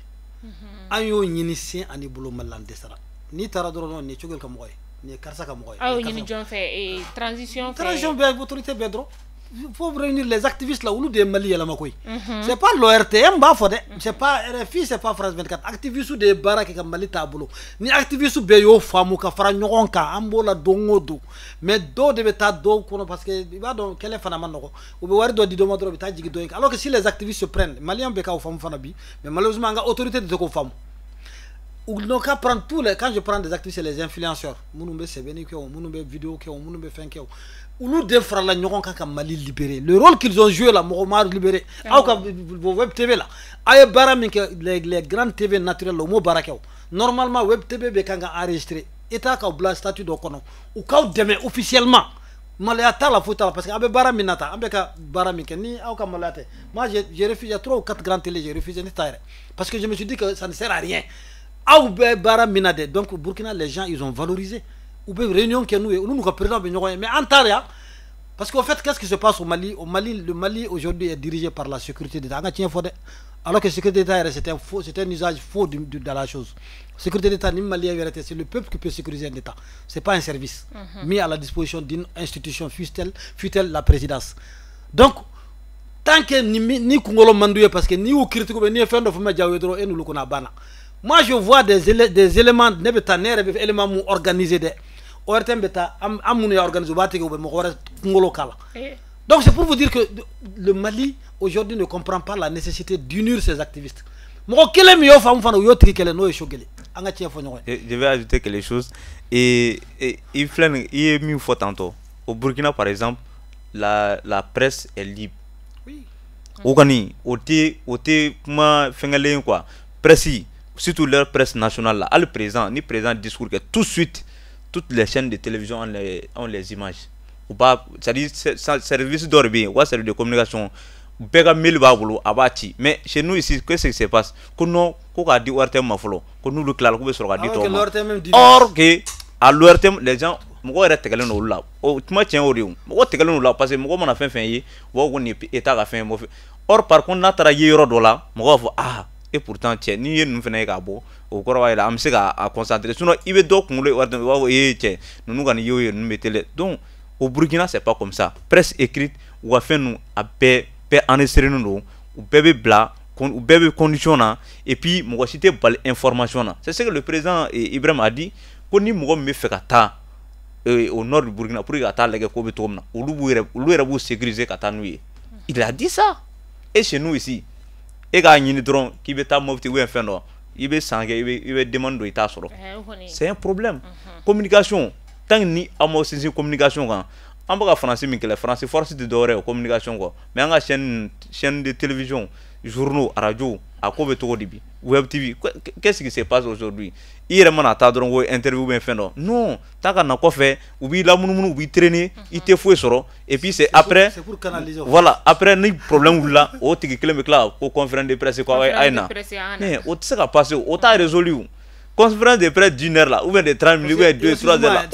an y'o ɲini sen ani bolo Mali la n dɛsɛra n'i taara dɔrɔn nin ye cogo ka mɔgɔ ye nin ye karisa ka mɔgɔ ye aw ɲini jɔn fɛ transition bɛɛ autorité bɛɛ dɔrɔn il faut réunir les activistes là olu de ye Mali yɛlɛma koyi c'est pas l'ORTM b'a fɔ dɛ c'est pas RFI c'est pas France 24 activistes de ye baara kɛ ka Mali taabolo ni activistes bɛɛ y'o faamu ka fara ɲɔgɔn kan an b'o la don o don mais dɔw de bɛ taa dɔw kɔnɔ parce que i b'a dɔn kɛlɛ fana ma nɔgɔ u bɛ wari dɔ di dɔ ma dɔrɔn u bɛ taa jigin dɔ in kan alors que si les activistes se prennent Maliens bɛ k'o faamu fana bi mais malheureusement an ka autorité de tɛ k'o faamu ou n'ont qu'à prendre tous les quand je prends des activistes les influenceurs minnu bɛ sɛbɛnni kɛ o minnu bɛ vidéo kɛ o minnu bɛ fɛn kɛ o olu de farala ɲɔgɔn kan ka Mali libérer le rôle qu'ils ont joué là mɔgɔ ma libérer aw ka web TV la aw ye baara min kɛ les grandes TV naturelles o m'o baara kɛ o normalement web TV bɛ kan ka enregistrer état k'aw bila statut dɔ kɔnɔ u k'aw dɛmɛ officiellement Malaya ta la faute parce que abe bara minata abe ka bara mikeni au ka malate. Moi j'ai refusé, il y a 3 ou 4 grandes télé, j'ai refusé de taire parce que je me suis dit que ça ne sert à rien. Au be bara minade. Donc au Burkina les gens ils ont valorisé. Ou be réunion que nous président mais en taria parce qu'en fait qu'est-ce qui se passe au Mali? Au Mali, le Mali aujourd'hui est dirigé par la sécurité d'État. Alors que la sécurité d'État c'était un usage faux de la chose. La sécurité d'État, c'est le peuple qui peut sécuriser un État. Ce n'est pas un service mis à la disposition d'une institution, fût-elle la présidence. Donc, tant que ni Kungolo Mandouye, parce que ni ou critique, ni fin de Fuma Diawedro et nous le connaissons. Moi, je vois des éléments, des éléments organisés. Donc c'est pour vous dire que le Mali aujourd'hui ne comprend pas la nécessité d'unir ses activistes. Je vais ajouter quelque chose. Et il est mieux fort tantôt. Au Burkina par exemple, la presse est libre. Oui. Ogani, quoi. Presse, surtout leur presse nationale là, le président, ni président discours que tout de suite toutes les chaînes de télévision ont les images. Ou pas, c'est-à-dire service d'orbi, ou service de communication, mais chez nous ici, qu'est-ce qui se passe? Que nous, qu'on a dit ORTM mafolo, que nous le clair, qu'on sera dit or que à l'ORTM les gens, moi je te no là, oh tu m'as tiens au rion, moi te no là parce que moi on a fait y, moi on est état a fait mauvais. Or par contre n'a travaillé euro dollar, moi ah et pourtant tiens ni nous venons à beau. Au corps là, am sega à concentrer. Sinon il veut donc nous le tiens, nous gagnons yo nous mettez donc au Burkina c'est pas comme ça. Presse écrite ou a fait nous à paix enregistrer nous ou bébé bla ou bébé condition et puis moi citer bal information c'est ce que le président Ibrahim a dit qu'on ni moi me fait kata au nord du Burkina pour kata les ko betomna ou lu sécuriser kata nous. Il a dit ça. Et chez nous ici et gagner drone qui veut ta mofti ou enfin non il veut sanguer il veut demander état solo. C'est un problème. Communication tant ni amo c'est communication quand en bas français mais que les français force de dorer communication quoi mais en chaîne de télévision journaux radio à quoi veut tout débit web tv qu'est-ce qui se passe aujourd'hui il remonte à tadron ou interview bien fait non tant qu'on a quoi fait ou bien là nous ou traîner il te faut soro et puis c'est après c'est pour canaliser voilà après ni problème là au tic clé mais là au conférence de presse quoi aina mais au ça va passer au ta résolu conférence de presse d'une heure là, ou bien de 30 minutes, ou bien de 2-3 heures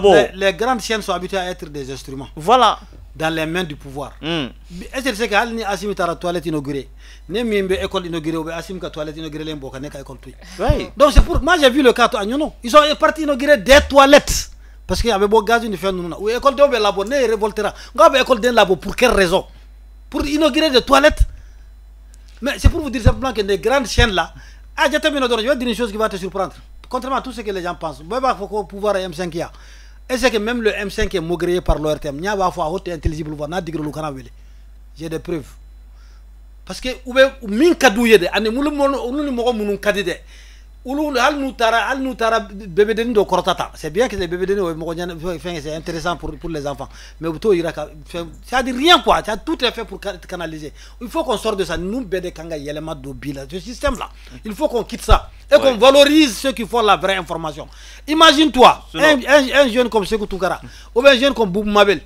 là. Les grandes chaînes sont habituées à être des instruments. Voilà. Dans les mains du pouvoir. Est-ce que c'est que Alni Assim Tara toilette inaugurée, n'est même école inaugurée, ou Assim ka toilette inaugurée, les Mbokane ka école tuy. Donc c'est pour moi j'ai vu le cas à Nyono. Ils sont partis inaugurer des toilettes. Parce qu'il y avait beau gaz une ferme nous. Ou école de labo ne révoltera. Ngabe école d'un labo pour quelle raison? Pour inaugurer des toilettes. Mais c'est pour vous dire simplement que les grandes chaînes là. Ah, je vais dire une chose qui va te surprendre. Contrairement à tout ce que les gens pensent, il faut que pouvoir M5 a. Et c'est que même le M5 est maugréé par l'ORTM. Il y a des fois où intelligible. J'ai des preuves. Parce que min kadouye de ane mulu mogo munun kadide. Ulu al nutara bébé deni do kortata. C'est bien que les bébés deni c'est intéressant pour les enfants. Mais ça dit rien quoi. Tout est fait pour canaliser. Il faut qu'on sorte de ça. Nous bébé kanga yelema do bila. Ce système là. Il faut qu'on quitte ça et qu'on valorise ceux qui font la vraie information. Imagine-toi un jeune comme Sekou Tounkara ou un jeune comme Boubou Mabel.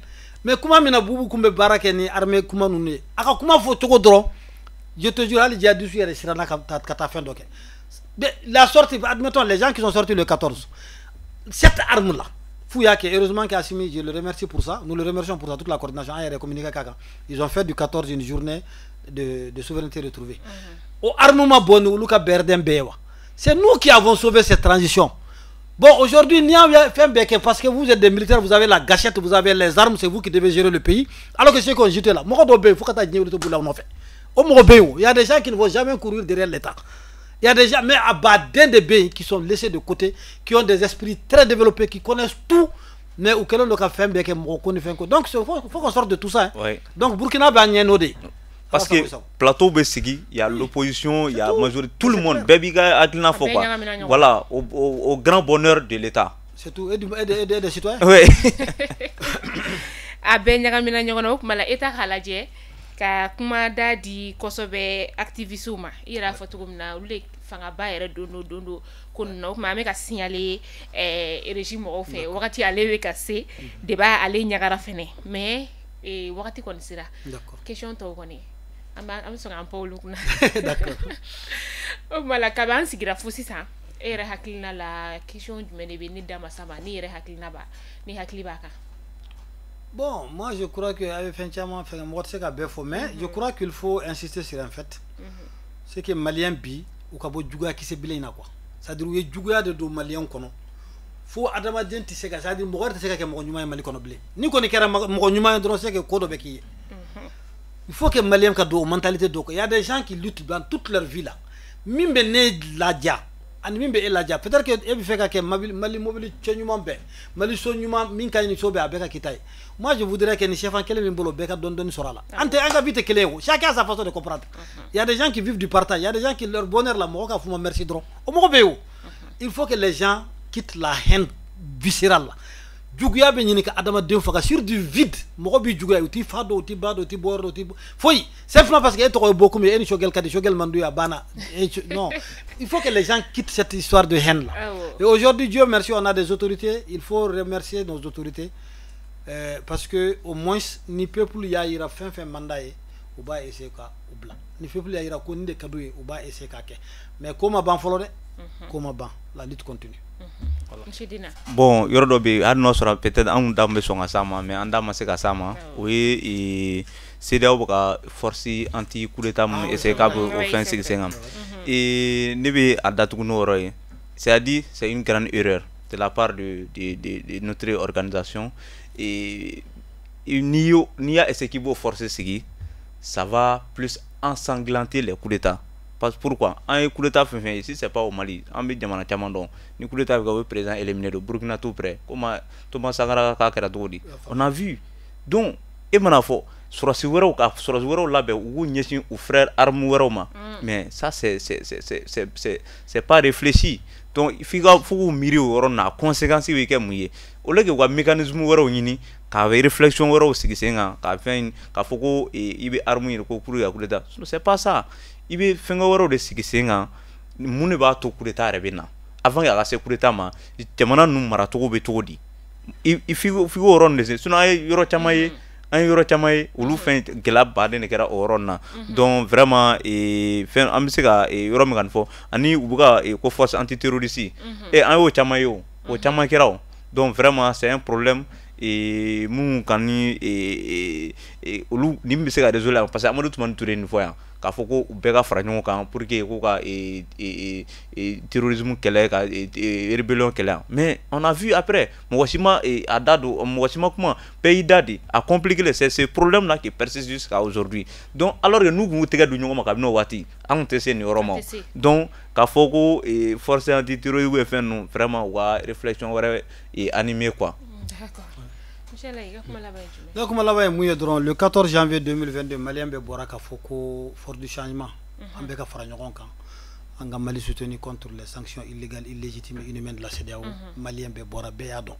Mais comment mina Boubou kumbe barake ni armée comment nous ne. Aka comment faut toko dron. Je te jure ali dia dusu yere sirana kata fin doke. La sortie, admettons les gens qui sont sortis le 14, cette arme-là, Fouyake, heureusement qu'Assimi, je le remercie pour ça, nous le remercions pour ça, toute la coordination, ils ont fait du 14 une journée de souveraineté retrouvée. Au armement bon, c'est nous qui avons sauvé cette transition. Bon, aujourd'hui, il y a fait un béquet parce que vous êtes des militaires, vous avez la gâchette, vous avez les armes, c'est vous qui devez gérer le pays, alors que ceux qui ont jeté là, il y a des gens qui ne vont jamais courir derrière l'État. Il y a des gens, mais à bas d'un des pays qui sont laissés de côté, qui ont des esprits très développés, qui connaissent tout, mais où quelqu'un ne fait bien donc il faut qu'on sorte de tout ça. Hein. Oui. Donc Burkina Faso. Parce que plateau Bessigi, il y a l'opposition, il y a la majorité, tout le monde, Bébiga, Adlina Foka. Voilà, au grand bonheur de l'État. C'est tout, et des citoyens. Oui. A ben ñagamina ñogono mala état halaje ka kuma da di kosɔbɛ activiste ma i yɛrɛ fɔ cogo min na olu de fangaba yɛrɛ don do ko ninnu o kuma an bɛ ka signaler régime mɔgɔw fɛ wagati ale bɛ ka se de b'a ale ɲagara fɛnɛ mais wagati kɔni sera question tɔw kɔni an bɛ sɔn k'an pan olu kunna o kuma la kabi an sigira fo sisan e yɛrɛ hakilina la question jumɛn de bɛ ne da masa ma ni yɛrɛ hakilina b'a ni hakili b'a kan. Bon, moi je crois que avec Fenchama, mais je crois qu'il faut insister sur un fait. C'est que Malien bi ou kabo juga qui se bilena quoi. C'est-à-dire que juga de do Malien kono. Faut adama den tise ka c'est-à-dire mo gorte se ka mo nyuma mali kono blé. Ni ko ni kera mo nyuma dro se que kodo be ki. Il faut que Malien ka do mentalité do. Il y a des gens qui luttent dans toute leur vie là. Mimbe ne la dia. Animbe elaja peut-être que e bi feka ke mali mobile chenyuma be mali sonyuma min kay ni sobe abeka kitay. Moi je voudrais que ni chef en quel bolo beka don sorala ante anga vite kelego chacun a sa façon de comprendre. Il y a des gens qui vivent du partage, il y a des gens qui leur bonheur la moka fuma merci dro o moko beyo. Il faut que les gens quittent la haine viscérale. Juguya be nyini ka adama de faka sur du vide moko bi juguya uti fado uti bado uti bordo uti foi simplement parce que eto ko beaucoup mais eni shogel kadi shogel mandu ya bana non il faut que les gens quittent cette histoire de haine là. Et aujourd'hui Dieu merci on a des autorités, il faut remercier nos autorités parce que au moins ni peuple ya ira fin mandat ou ba essayer ka ou blanc ni peuple ya ira ko ni de kadoué ou ba essayer ka ke mais comment ban folo de comment ban la lutte continue. Bon, yɔrɔ dɔ bɛ hali n'o sɔrɔ peut-être anw da bɛ sɔn ka s'a ma mais an da ma se ka s'a ma o ye CEDEAO bɛ ka force anti coup d'état mun essayer k'a bɛ o fɛn sigi sen kan ne bɛ a datugu n'o yɔrɔ ye c'est-à-dire c'est une grande erreur de la part de notre organisation et n'i y'a essayer k'i b'o forcer sigi ça va plus ensanglanter les coups d'état. Parce pourquoi un coup d'état fait ici c'est pas au Mali en bi jamana caman don ni coup d'état le président éliminé de Burkina tout près comment Thomas Sankara ka kɛra cogo di on a vu donc e mana fɔ surasi wɛrɛw ka surasi wɛrɛw labɛn u k'u ɲɛsin u frère armes wɛrɛw ma mais ça c'est pas réfléchi donc f'i ka fo k'u miiri o yɔrɔ na conséquence bɛ kɛ mun ye au lieu que u ka mécanisme wɛrɛw ɲini k'a bɛ réflexion wɛrɛw sigi sen kan k'a fɛn k'a fɔ ko i bɛ arme ɲini ko pour que ka coup d'état c'est pas ça. I bɛ fɛn wɛrɛw de sigi sen kan mun de b'a to coup d'état yɛrɛ bɛ na avant que a ka se coup d'état ma jamana ninnu maracogo bɛ cogo di f'i k'o yɔrɔ nin de se sinon an ye yɔrɔ caman ye olu fɛn gɛlɛya baden de kɛra o yɔrɔ nin na donc vraiment fɛn an bɛ se ka yɔrɔ min kan fɔ ani u bɛ ka ko force antiterroriste an y'o caman ye o caman kɛra o donc vraiment c'est un problème mun kan ni olu ni bɛ se ka résoudre parce que Amadou Toumani Touré nin fɔ yan k'a fɔ ko u bɛɛ ka fara ɲɔgɔn kan pour que k'u ka terrorisme kɛlɛ ka rébellion kɛlɛ mais on a vu après mɔgɔ si ma a da don mɔgɔ si ma kuma bɛɛ y'i da de a compliqué c'est ce problème là qui persiste jusqu'à aujourd'hui donc alors que n'u kun y'u tɛgɛ don ɲɔgɔn ma kabini o waati an kun tɛ se nin yɔrɔ ma donc k'a fɔ ko force antiterroriste ou fɛn ninnu vraiment u ka réflexion wɛrɛ animé quoi. Donc, le 14 janvier 2022, Malien Bebora Kafoko, fort du changement, Ambeka Faranyoronka, Anga Mali soutenu contre les sanctions illégales, illégitimes et inhumaines de la CEDEAO, Malien Bebora Béadon.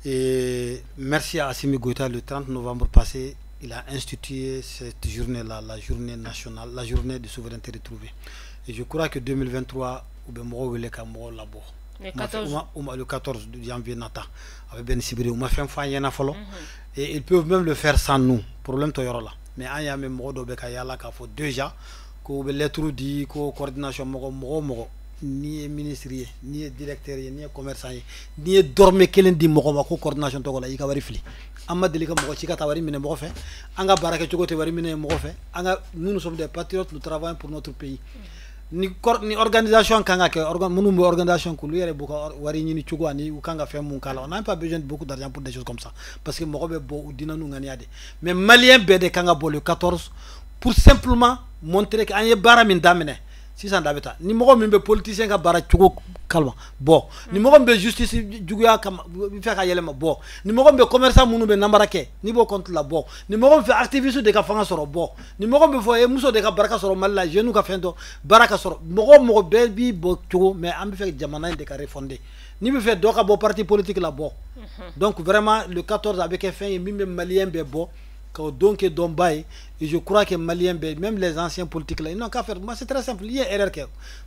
Et merci à Assimi Goïta, le 30 novembre passé, il a institué cette journée-là, la journée nationale, la journée de souveraineté retrouvée. Et je crois que 2023, Oubemoro Weleka Moro Labo. Le 14 janvier Nata avec Ben Sibiri on m'a fait un follow et ils peuvent même le faire sans nous problème toyoro là mais il y a même modo beka yala ka faut déjà ko be lettre di ko coordination mogo ni ministre ni directeur ni commerçant ni dorme kelen di mogo ma ko coordination to ko la yi ka wari fili amma delika mogo ci ka ta wari mine mogo fe anga baraka ci ko te wari mine mogo fe anga nous sommes des patriotes nous travaillons pour notre pays ni organisation kanga ke munu mo organisation ko luyere bu ko wari ni ciugo ani u kanga fe mun kala on n'a pas besoin de beaucoup d'argent pour des choses comme ça parce que mo be bo dina nu ngani ade mais malien be de kanga bo le 14 pour simplement montrer que anye bara min damene 600 dabeta ni mo min be politicien ka bara ciugo kalma bo ni mo be justice juguya kam fe ka yelema bo ni mo be commerçant munu be nambara ke ni bo contre la bo ni mo be activiste de ka fanga soro bo ni mo be fo e muso de ka baraka soro malla jeune ka fendo baraka soro mo be bi bo ciugo mais am fe jamana de ka refondé ni be fe doka bo parti politique la bo donc vraiment le 14 avec fin mi malien be bo donc Dombaï, et je crois que Maliens, même les anciens politiques là, ils n'ont qu'à faire. Moi c'est très simple, il y a erreur que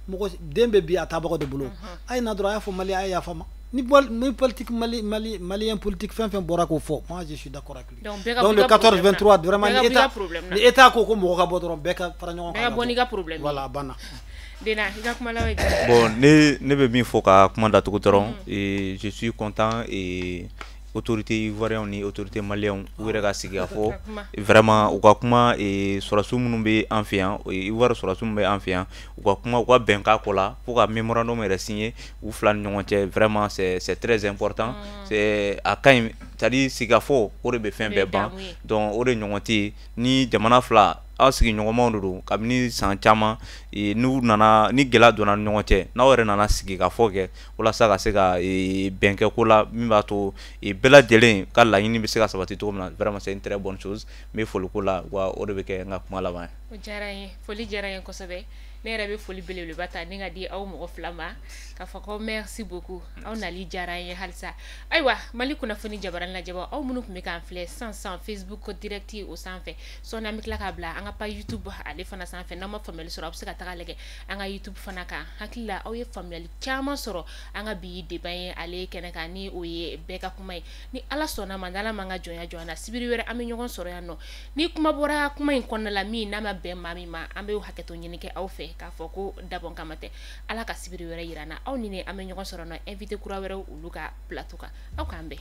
moi dembe bi atabako de boulot. Ay na droit faut Mali ay ya fama. Ni politique malien politique fin borako fo. Moi je suis d'accord avec lui. Donc le 14 23 vraiment l'état ko mo ka bodron beka faranyo ka boniga problème. Voilà bana. Dena ida kuma lawe. Bon, ne be min fo ka kuma da to et je suis content et autorité ivoirienne ni autorité malienne ou rega sigi afo vraiment ou ka kuma et surasu munun be en fian ivoire surasu be en fian ou ka kuma ou ka benka kola pour ka mémorandum re signer ou flan ñonté vraiment c'est très important c'est à quand c'est-à-dire sigi afo o be fin be ban donc o de ñonté ni jamana fla asigi ñogomaw do kabini san chama e nu nana ni gela dona ñogote na wore nana sigi ka foke wala sa ka se ka benke ko la mi ba to e bela delen ka la yini be se ka sabati to vraiment c'est une très bonne chose mais faut le ko la wa o de be ke nga kuma la ba o jaraye foli jaraye ko sabe ne rabe foli belele bata ni nga di aw mo flama ka fa ko merci beaucoup aw nali jaraye halsa aywa mali kuna foni jabaran la jaba aw munu ko me kan fle sans Facebook ko direct au sans fait son ami la ka bla anga pa YouTube ale fana sans fait na ma family soro abse ka taga lege anga YouTube fana ka hakilla aw ye family chama soro anga bi de baye ale kenaka ni o ye beka kuma ni ala sona mandala manga joya sibiri were ami nyogon soro ya no ni kuma bora kuma in konna la mi na ma be mami ma ambe haketo nyinike aw fe ka foko dabon kamate ala ka sibiri were yirana aw ni ne ami nyogon soro no invité kura were uluka plateau ka aw kambe